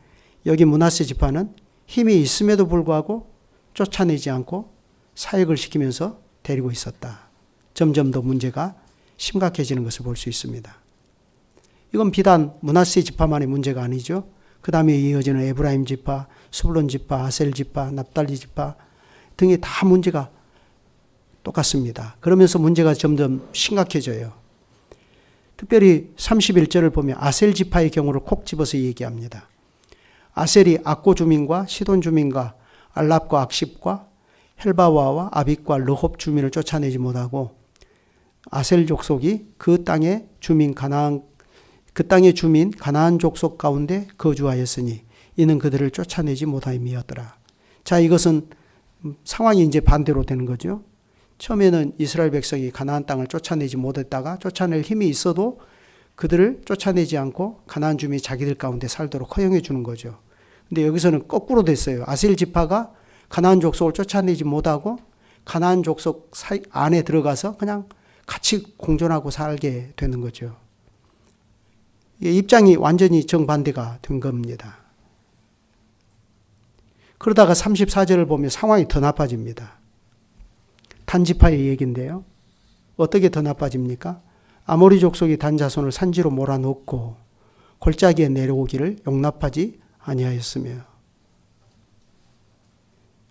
여기 므낫세 지파는 힘이 있음에도 불구하고 쫓아내지 않고 사역을 시키면서 데리고 있었다. 점점 더 문제가 심각해지는 것을 볼 수 있습니다. 이건 비단 므낫세 지파만의 문제가 아니죠. 그 다음에 이어지는 에브라임 지파, 스불론 지파, 아셀 지파, 납달리 지파 등이 다 문제가 똑같습니다. 그러면서 문제가 점점 심각해져요. 특별히 31절을 보면 아셀 지파의 경우를 콕 집어서 얘기합니다. 아셀이 악고 주민과 시돈 주민과 알랍과 악십과 헬바와와 아빅과 르홉 주민을 쫓아내지 못하고 아셀 족속이 그 땅의 주민 가나안 족속 가운데 거주하였으니 이는 그들을 쫓아내지 못하임이었더라. 자, 이것은 상황이 이제 반대로 되는 거죠. 처음에는 이스라엘 백성이 가나안 땅을 쫓아내지 못했다가 쫓아낼 힘이 있어도 그들을 쫓아내지 않고 가나안 주민이 자기들 가운데 살도록 허용해 주는 거죠. 근데 여기서는 거꾸로 됐어요. 아셀 지파가 가나안 족속을 쫓아내지 못하고 가나안 족속 안에 들어가서 그냥 같이 공존하고 살게 되는 거죠. 입장이 완전히 정반대가 된 겁니다. 그러다가 34절을 보면 상황이 더 나빠집니다. 단지파의 얘기인데요. 어떻게 더 나빠집니까? 아모리 족속이 단 자손을 산지로 몰아넣고 골짜기에 내려오기를 용납하지 아니하였으며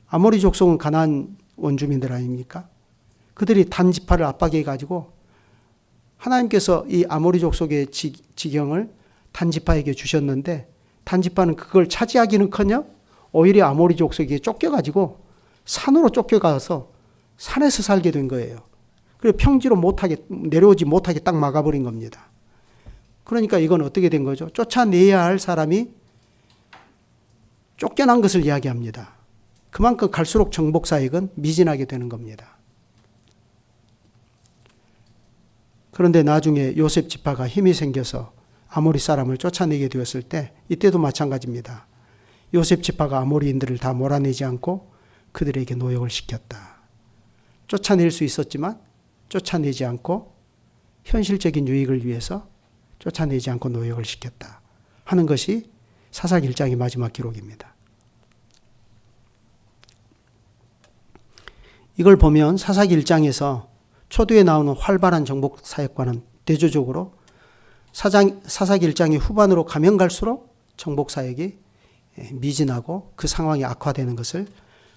아모리 족속은 가나안 원주민들 아닙니까? 그들이 단지파를 압박해가지고 하나님께서 이 아모리 족속의 지경을 단지파에게 주셨는데 단지파는 그걸 차지하기는커녕 오히려 아모리 족속에게 쫓겨가지고 산으로 쫓겨가서 산에서 살게 된 거예요. 그리고 평지로 내려오지 못하게 딱 막아버린 겁니다. 그러니까 이건 어떻게 된 거죠? 쫓아내야 할 사람이 쫓겨난 것을 이야기합니다. 그만큼 갈수록 정복사역은 미진하게 되는 겁니다. 그런데 나중에 요셉 지파가 힘이 생겨서 아모리 사람을 쫓아내게 되었을 때 이때도 마찬가지입니다. 요셉 지파가 아모리인들을 다 몰아내지 않고 그들에게 노역을 시켰다. 쫓아낼 수 있었지만 쫓아내지 않고 현실적인 유익을 위해서 쫓아내지 않고 노역을 시켰다 하는 것이 사사기 1장의 마지막 기록입니다. 이걸 보면 사사기 1장에서 초두에 나오는 활발한 정복 사역과는 대조적으로 사사기 1장의 후반으로 가면 갈수록 정복 사역이 미진하고 그 상황이 악화되는 것을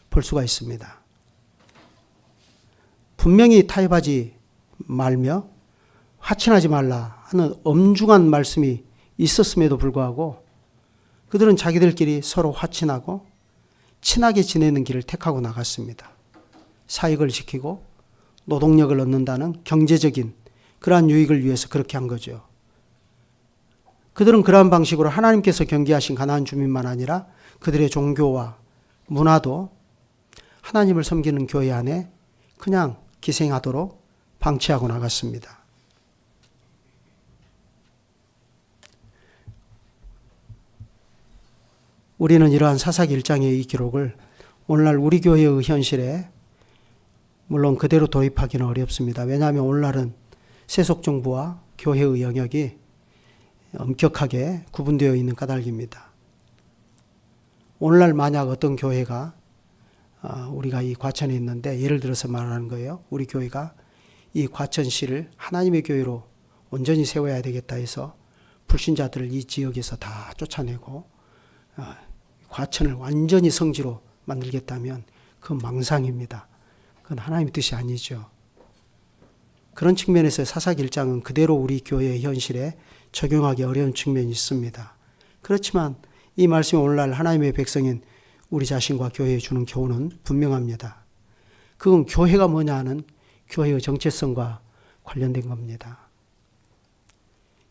볼 수가 있습니다. 분명히 타협하지 말며 화친하지 말라 하는 엄중한 말씀이 있었음에도 불구하고 그들은 자기들끼리 서로 화친하고 친하게 지내는 길을 택하고 나갔습니다. 사익을 지키고 노동력을 얻는다는 경제적인 그러한 유익을 위해서 그렇게 한 거죠. 그들은 그러한 방식으로 하나님께서 경계하신 가나안 주민만 아니라 그들의 종교와 문화도 하나님을 섬기는 교회 안에 그냥 기생하도록 방치하고 나갔습니다. 우리는 이러한 사사기 1장의 이 기록을 오늘날 우리 교회의 현실에 물론 그대로 도입하기는 어렵습니다. 왜냐하면 오늘날은 세속정부와 교회의 영역이 엄격하게 구분되어 있는 까닭입니다. 오늘날 만약 어떤 교회가 우리가 이 과천에 있는데 예를 들어서 말하는 거예요. 우리 교회가 이 과천시를 하나님의 교회로 온전히 세워야 되겠다 해서 불신자들을 이 지역에서 다 쫓아내고 과천을 완전히 성지로 만들겠다면 그건 망상입니다. 그건 하나님의 뜻이 아니죠. 그런 측면에서 사사기 1장은 그대로 우리 교회의 현실에 적용하기 어려운 측면이 있습니다. 그렇지만 이 말씀이 오늘날 하나님의 백성인 우리 자신과 교회에 주는 교훈은 분명합니다. 그건 교회가 뭐냐 하는 교회의 정체성과 관련된 겁니다.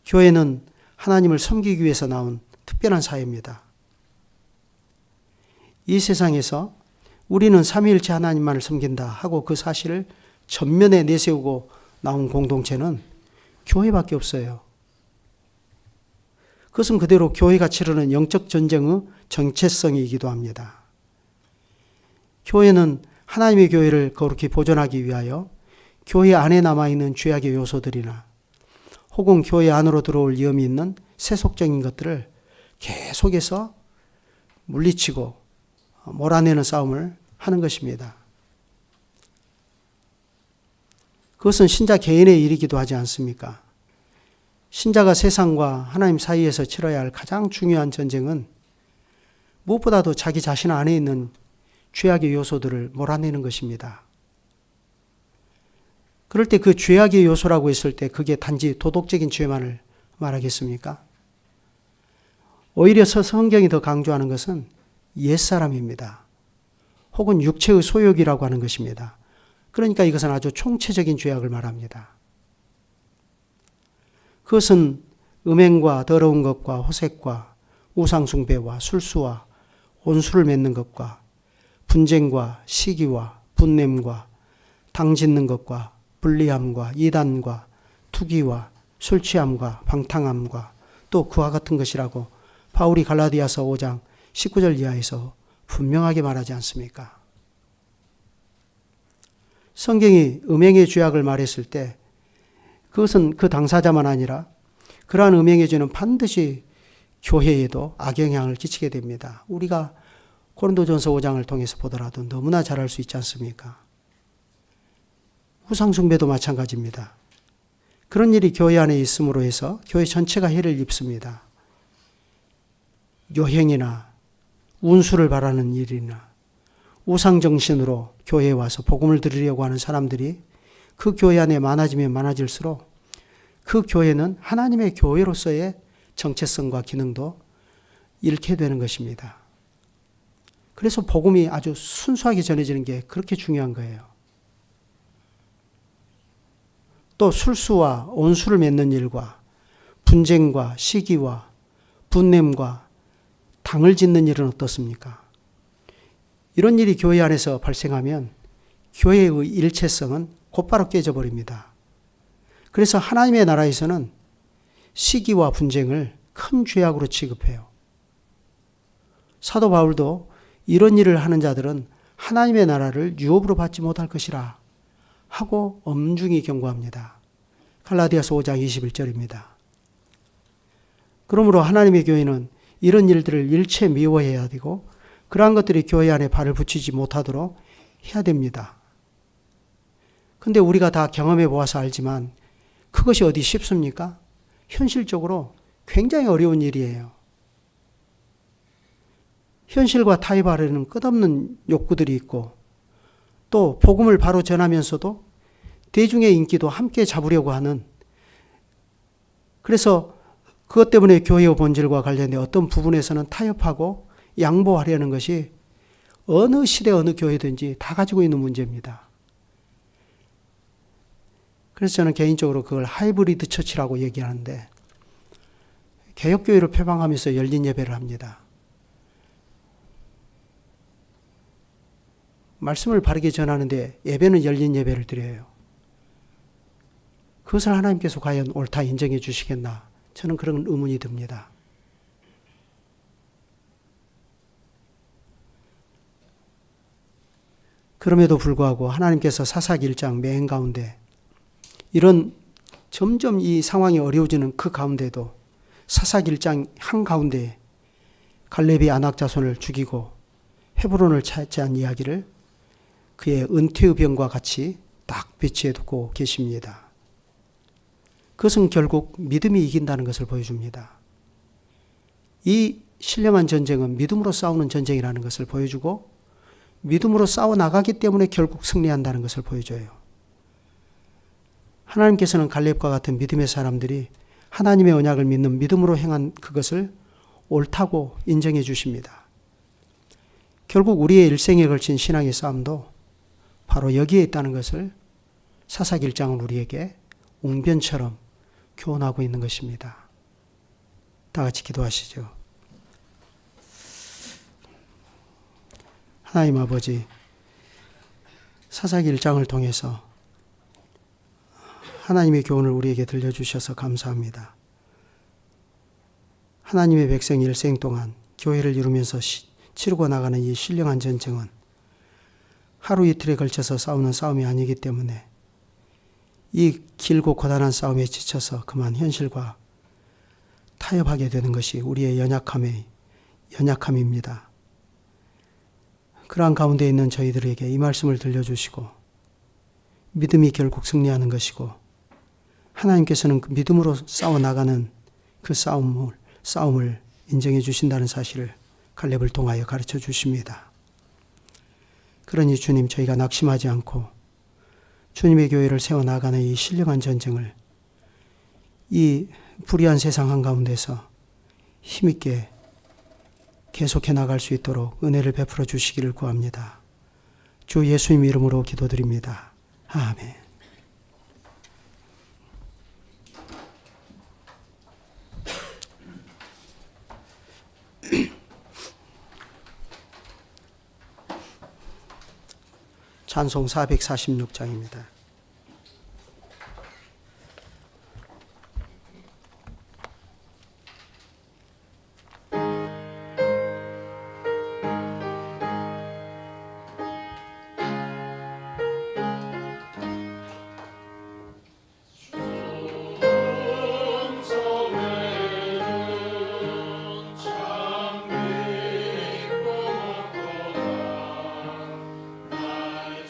교회는 하나님을 섬기기 위해서 나온 특별한 사회입니다. 이 세상에서 우리는 삼위일체 하나님만을 섬긴다 하고 그 사실을 전면에 내세우고 나온 공동체는 교회밖에 없어요. 그것은 그대로 교회가 치르는 영적 전쟁의 정체성이기도 합니다. 교회는 하나님의 교회를 거룩히 보존하기 위하여 교회 안에 남아있는 죄악의 요소들이나 혹은 교회 안으로 들어올 위험이 있는 세속적인 것들을 계속해서 물리치고 몰아내는 싸움을 하는 것입니다. 그것은 신자 개인의 일이기도 하지 않습니까? 신자가 세상과 하나님 사이에서 치러야 할 가장 중요한 전쟁은 무엇보다도 자기 자신 안에 있는 죄악의 요소들을 몰아내는 것입니다. 그럴 때 그 죄악의 요소라고 했을 때 그게 단지 도덕적인 죄만을 말하겠습니까? 오히려 성경이 더 강조하는 것은 옛사람입니다. 혹은 육체의 소욕이라고 하는 것입니다. 그러니까 이것은 아주 총체적인 죄악을 말합니다. 그것은 음행과 더러운 것과 호색과 우상숭배와 술수와 온수를 맺는 것과 분쟁과 시기와 분냄과 당짓는 것과 불리함과 이단과 투기와 술취함과 방탕함과 또 그와 같은 것이라고 바울이 갈라디아서 5장 19절 이하에서 분명하게 말하지 않습니까? 성경이 음행의 죄악을 말했을 때 그것은 그 당사자만 아니라 그러한 음행의 죄는 반드시 교회에도 악영향을 끼치게 됩니다. 우리가 고린도전서 5장을 통해서 보더라도 너무나 잘 알 수 있지 않습니까? 우상숭배도 마찬가지입니다. 그런 일이 교회 안에 있음으로 해서 교회 전체가 해를 입습니다. 요행이나 운수를 바라는 일이나 우상정신으로 교회에 와서 복음을 들으려고 하는 사람들이 그 교회 안에 많아지면 많아질수록 그 교회는 하나님의 교회로서의 정체성과 기능도 잃게 되는 것입니다. 그래서 복음이 아주 순수하게 전해지는 게 그렇게 중요한 거예요. 또 술수와 온수를 맺는 일과 분쟁과 시기와 분냄과 당을 짓는 일은 어떻습니까? 이런 일이 교회 안에서 발생하면 교회의 일체성은 곧바로 깨져버립니다. 그래서 하나님의 나라에서는 시기와 분쟁을 큰 죄악으로 취급해요. 사도 바울도 이런 일을 하는 자들은 하나님의 나라를 유업으로 받지 못할 것이라 하고 엄중히 경고합니다. 갈라디아서 5장 21절입니다. 그러므로 하나님의 교회는 이런 일들을 일체 미워해야 되고 그러한 것들이 교회 안에 발을 붙이지 못하도록 해야 됩니다. 근데 우리가 다 경험해 보아서 알지만 그것이 어디 쉽습니까? 현실적으로 굉장히 어려운 일이에요. 현실과 타협하려는 끝없는 욕구들이 있고 또 복음을 바로 전하면서도 대중의 인기도 함께 잡으려고 하는, 그래서 그것 때문에 교회의 본질과 관련된 어떤 부분에서는 타협하고 양보하려는 것이 어느 시대 어느 교회든지 다 가지고 있는 문제입니다. 그래서 저는 개인적으로 그걸 하이브리드 처치라고 얘기하는데 개혁교회를 표방하면서 열린 예배를 합니다. 말씀을 바르게 전하는데 예배는 열린 예배를 드려요. 그것을 하나님께서 과연 옳다 인정해 주시겠나? 저는 그런 의문이 듭니다. 그럼에도 불구하고 하나님께서 사사기 1장 맨 가운데 이런 점점 이 상황이 어려워지는 그 가운데도 사사기 1장 한가운데 갈렙이 아낙 자손을 죽이고 헤브론을 차지한 이야기를 그의 은퇴의 병과 같이 딱 배치해 두고 계십니다. 그것은 결국 믿음이 이긴다는 것을 보여줍니다. 이 신령한 전쟁은 믿음으로 싸우는 전쟁이라는 것을 보여주고 믿음으로 싸워 나가기 때문에 결국 승리한다는 것을 보여줘요. 하나님께서는 갈렙과 같은 믿음의 사람들이 하나님의 언약을 믿는 믿음으로 행한 그것을 옳다고 인정해 주십니다. 결국 우리의 일생에 걸친 신앙의 싸움도 바로 여기에 있다는 것을 사사기 1장은 우리에게 웅변처럼 교훈하고 있는 것입니다. 다 같이 기도하시죠. 하나님 아버지, 사사기 1장을 통해서 하나님의 교훈을 우리에게 들려주셔서 감사합니다. 하나님의 백성 일생 동안 교회를 이루면서 치르고 나가는 이 신령한 전쟁은 하루 이틀에 걸쳐서 싸우는 싸움이 아니기 때문에 이 길고 고단한 싸움에 지쳐서 그만 현실과 타협하게 되는 것이 우리의 연약함입니다. 그러한 가운데 있는 저희들에게 이 말씀을 들려주시고 믿음이 결국 승리하는 것이고 하나님께서는 그 믿음으로 싸워나가는 그 싸움을 인정해 주신다는 사실을 갈렙을 통하여 가르쳐 주십니다. 그러니 주님, 저희가 낙심하지 않고 주님의 교회를 세워나가는 이 신령한 전쟁을 이 불의한 세상 한가운데서 힘있게 계속해 나갈 수 있도록 은혜를 베풀어 주시기를 구합니다. 주 예수님 이름으로 기도드립니다. 아멘. 찬송 446장입니다.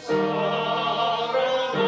사랑하는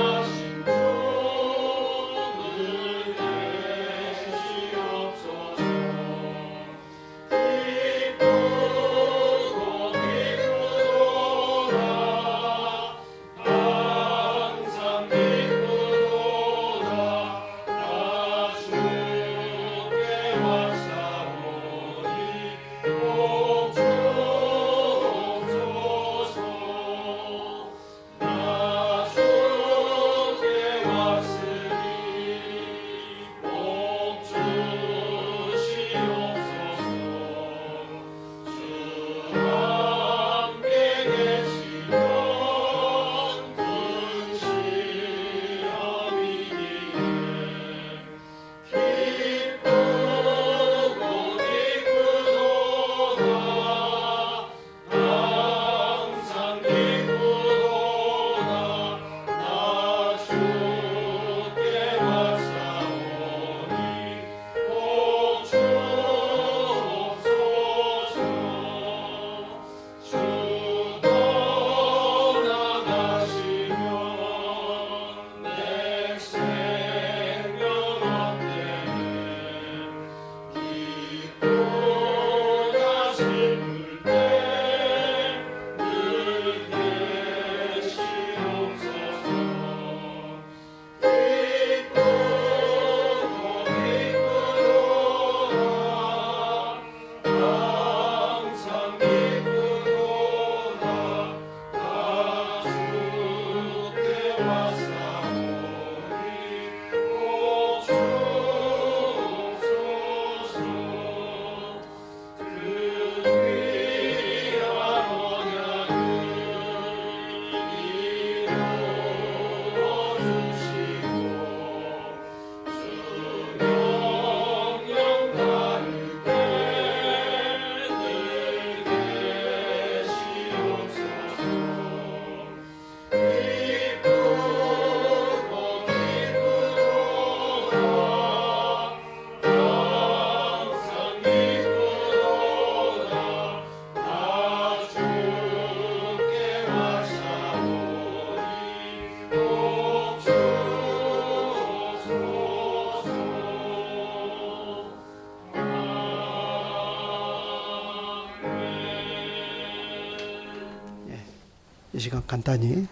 이 시간 간단히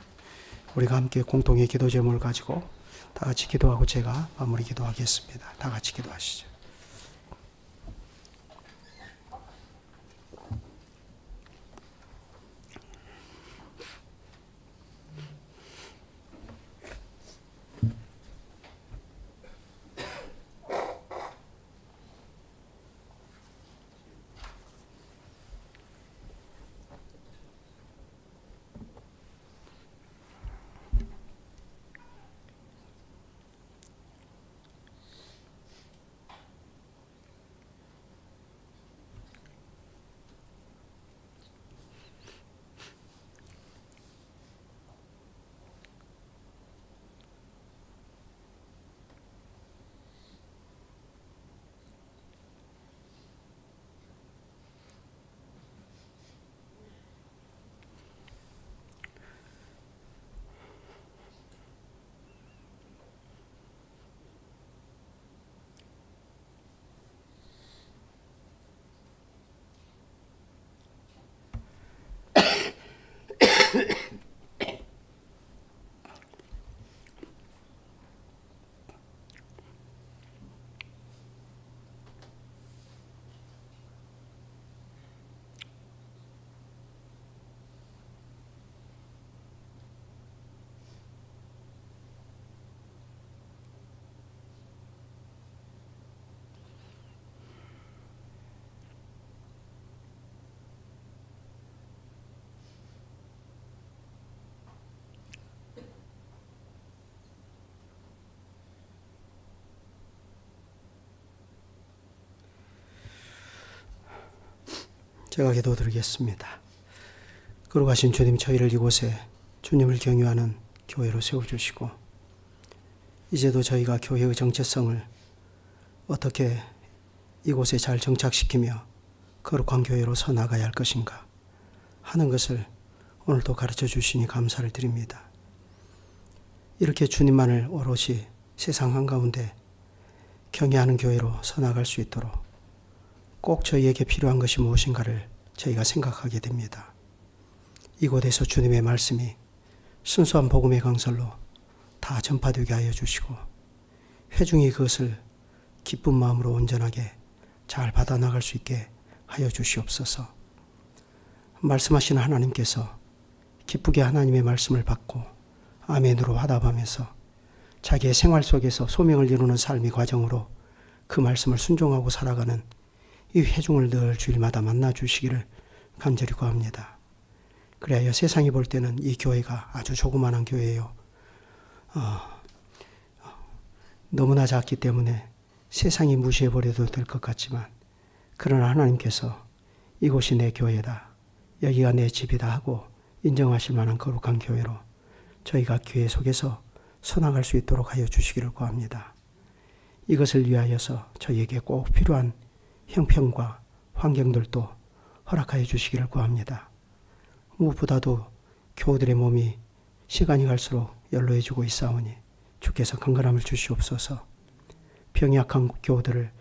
우리가 함께 공동의 기도 제목을 가지고 다 같이 기도하고 제가 마무리 기도하겠습니다. 다 같이 기도하시죠. 제가 기도드리겠습니다. 거룩하신 주님, 저희를 이곳에 주님을 경유하는 교회로 세워주시고 이제도 저희가 교회의 정체성을 어떻게 이곳에 잘 정착시키며 거룩한 교회로 서나가야 할 것인가 하는 것을 오늘도 가르쳐 주시니 감사를 드립니다. 이렇게 주님만을 오롯이 세상 한가운데 경외하는 교회로 서나갈 수 있도록 꼭 저희에게 필요한 것이 무엇인가를 저희가 생각하게 됩니다. 이곳에서 주님의 말씀이 순수한 복음의 강설로 다 전파되게 하여 주시고 회중이 그것을 기쁜 마음으로 온전하게 잘 받아나갈 수 있게 하여 주시옵소서. 말씀하시는 하나님께서 기쁘게 하나님의 말씀을 받고 아멘으로 화답하면서 자기의 생활 속에서 소명을 이루는 삶의 과정으로 그 말씀을 순종하고 살아가는 이 회중을 늘 주일마다 만나 주시기를 간절히 구합니다. 그래야 세상이 볼 때는 이 교회가 아주 조그마한 교회예요. 너무나 작기 때문에 세상이 무시해버려도 될 것 같지만 그러나 하나님께서 이곳이 내 교회다, 여기가 내 집이다 하고 인정하실 만한 거룩한 교회로 저희가 교회 속에서 서나갈 수 있도록 하여 주시기를 구합니다. 이것을 위하여서 저희에게 꼭 필요한 형편과 환경들도 허락하여 주시기를 구합니다. 무엇보다도 교우들의 몸이 시간이 갈수록 연로해지고 있사오니 주께서 강건함을 주시옵소서. 병이 약한 교우들을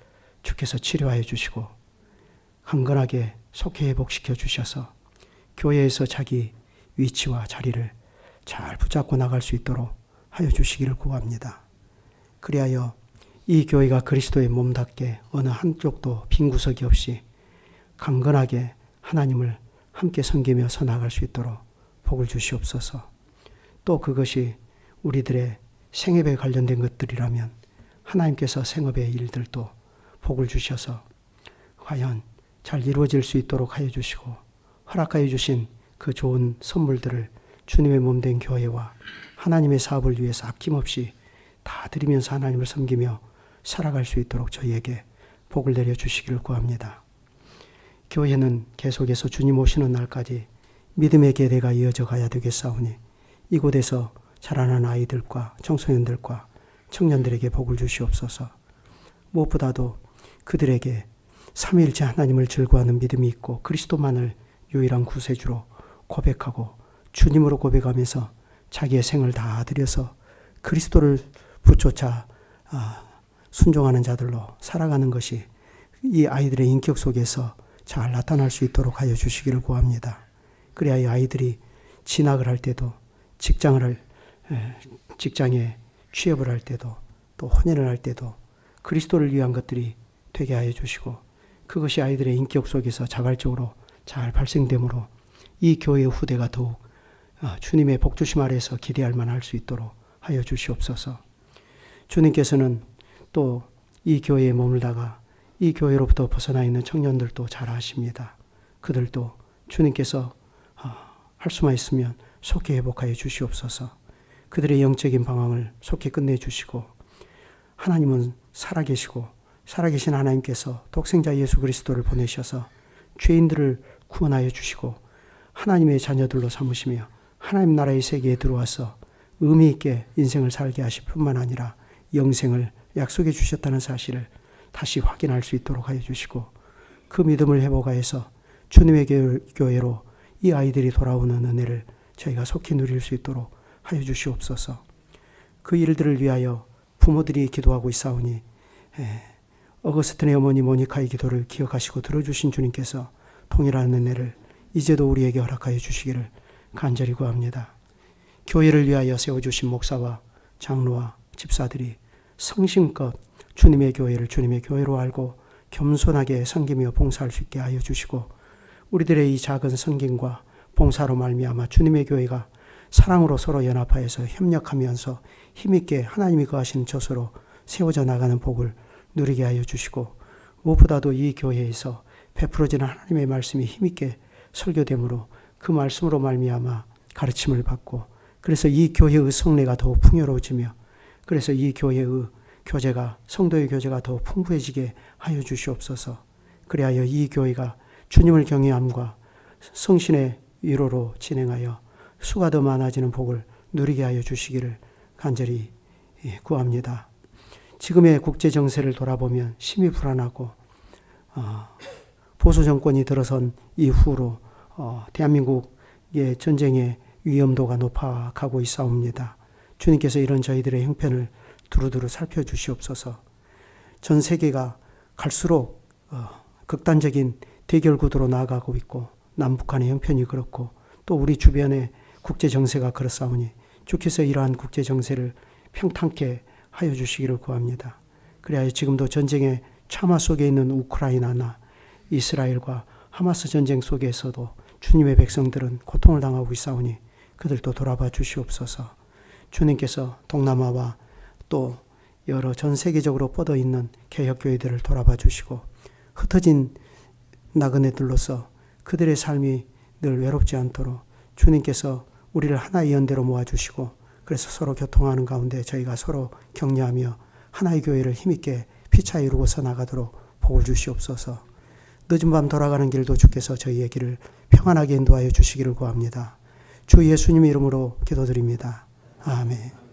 주께서 치료하여 주시고 강건하게 속히 회복시켜 주셔서 교회에서 자기 위치와 자리를 잘 붙잡고 나갈 수 있도록 하여 주시기를 구합니다. 그리하여 이 교회가 그리스도의 몸답게 어느 한쪽도 빈 구석이 없이 강건하게 하나님을 함께 섬기며 서나갈 수 있도록 복을 주시옵소서. 또 그것이 우리들의 생업에 관련된 것들이라면 하나님께서 생업의 일들도 복을 주셔서 과연 잘 이루어질 수 있도록 하여 주시고 허락하여 주신 그 좋은 선물들을 주님의 몸된 교회와 하나님의 사업을 위해서 아낌없이 다 드리면서 하나님을 섬기며 살아갈 수 있도록 저희에게 복을 내려주시기를 구합니다. 교회는 계속해서 주님 오시는 날까지 믿음의 계대가 이어져 가야 되겠사오니 이곳에서 자라난 아이들과 청소년들과 청년들에게 복을 주시옵소서. 무엇보다도 그들에게 삼위일체 하나님을 즐거워하는 믿음이 있고 그리스도만을 유일한 구세주로 고백하고 주님으로 고백하면서 자기의 생을 다 드려서 그리스도를 붙쫓아 순종하는 자들로 살아가는 것이 이 아이들의 인격 속에서 잘 나타날 수 있도록 하여 주시기를 구합니다. 그래야 이 아이들이 진학을 할 때도 직장에 취업을 할 때도 또 혼인을 할 때도 그리스도를 위한 것들이 되게 하여 주시고 그것이 아이들의 인격 속에서 자발적으로 잘 발생되므로 이 교회의 후대가 더욱 주님의 복주심 아래에서 기대할 만할 수 있도록 하여 주시옵소서. 주님께서는 또 이 교회에 머물다가 이 교회로부터 벗어나 있는 청년들도 잘 아십니다. 그들도 주님께서 할 수만 있으면 속히 회복하여 주시옵소서. 그들의 영적인 방황을 속히 끝내주시고 하나님은 살아계시고 살아계신 하나님께서 독생자 예수 그리스도를 보내셔서 죄인들을 구원하여 주시고 하나님의 자녀들로 삼으시며 하나님 나라의 세계에 들어와서 의미 있게 인생을 살게 하실 뿐만 아니라 영생을 약속해 주셨다는 사실을 다시 확인할 수 있도록 하여 주시고 그 믿음을 회복하여서 주님의 교회로 이 아이들이 돌아오는 은혜를 저희가 속히 누릴 수 있도록 하여 주시옵소서. 그 일들을 위하여 부모들이 기도하고 있사오니 어거스틴의 어머니 모니카의 기도를 기억하시고 들어주신 주님께서 통일한 은혜를 이제도 우리에게 허락하여 주시기를 간절히 구합니다. 교회를 위하여 세워주신 목사와 장로와 집사들이 성심껏 주님의 교회를 주님의 교회로 알고 겸손하게 섬기며 봉사할 수 있게 하여 주시고 우리들의 이 작은 섬김과 봉사로 말미암아 주님의 교회가 사랑으로 서로 연합하여서 협력하면서 힘있게 하나님이 거하시는 저소로 세워져 나가는 복을 누리게 하여 주시고 무엇보다도 이 교회에서 베풀어지는 하나님의 말씀이 힘있게 설교되므로 그 말씀으로 말미암아 가르침을 받고 그래서 이 교회의 성례가 더욱 풍요로워지며 그래서 이 교회의 교제가 성도의 교제가 더욱 풍부해지게 하여 주시옵소서. 그리하여 이 교회가 주님을 경외함과 성신의 위로로 진행하여 수가 더 많아지는 복을 누리게 하여 주시기를 간절히 구합니다. 지금의 국제 정세를 돌아보면 심히 불안하고 보수 정권이 들어선 이후로 대한민국의 전쟁의 위험도가 높아가고 있사옵니다. 주님께서 이런 저희들의 형편을 두루두루 살펴주시옵소서. 전 세계가 갈수록 극단적인 대결 구도로 나아가고 있고 남북한의 형편이 그렇고 또 우리 주변의 국제 정세가 그렇사오니 주께서 이러한 국제 정세를 평탄케 하여 주시기를 구합니다. 그래야 지금도 전쟁의 참화 속에 있는 우크라이나나 이스라엘과 하마스 전쟁 속에서도 주님의 백성들은 고통을 당하고 있사오니 그들도 돌아봐 주시옵소서. 주님께서 동남아와 또 여러 전 세계적으로 뻗어 있는 개혁교회들을 돌아봐 주시고 흩어진 나그네들로서 그들의 삶이 늘 외롭지 않도록 주님께서 우리를 하나의 연대로 모아주시고 그래서 서로 교통하는 가운데 저희가 서로 격려하며 하나의 교회를 힘있게 피차 이루고서 나가도록 복을 주시옵소서. 늦은 밤 돌아가는 길도 주께서 저희의 길을 평안하게 인도하여 주시기를 구합니다. 주 예수님 이름으로 기도드립니다. 아멘.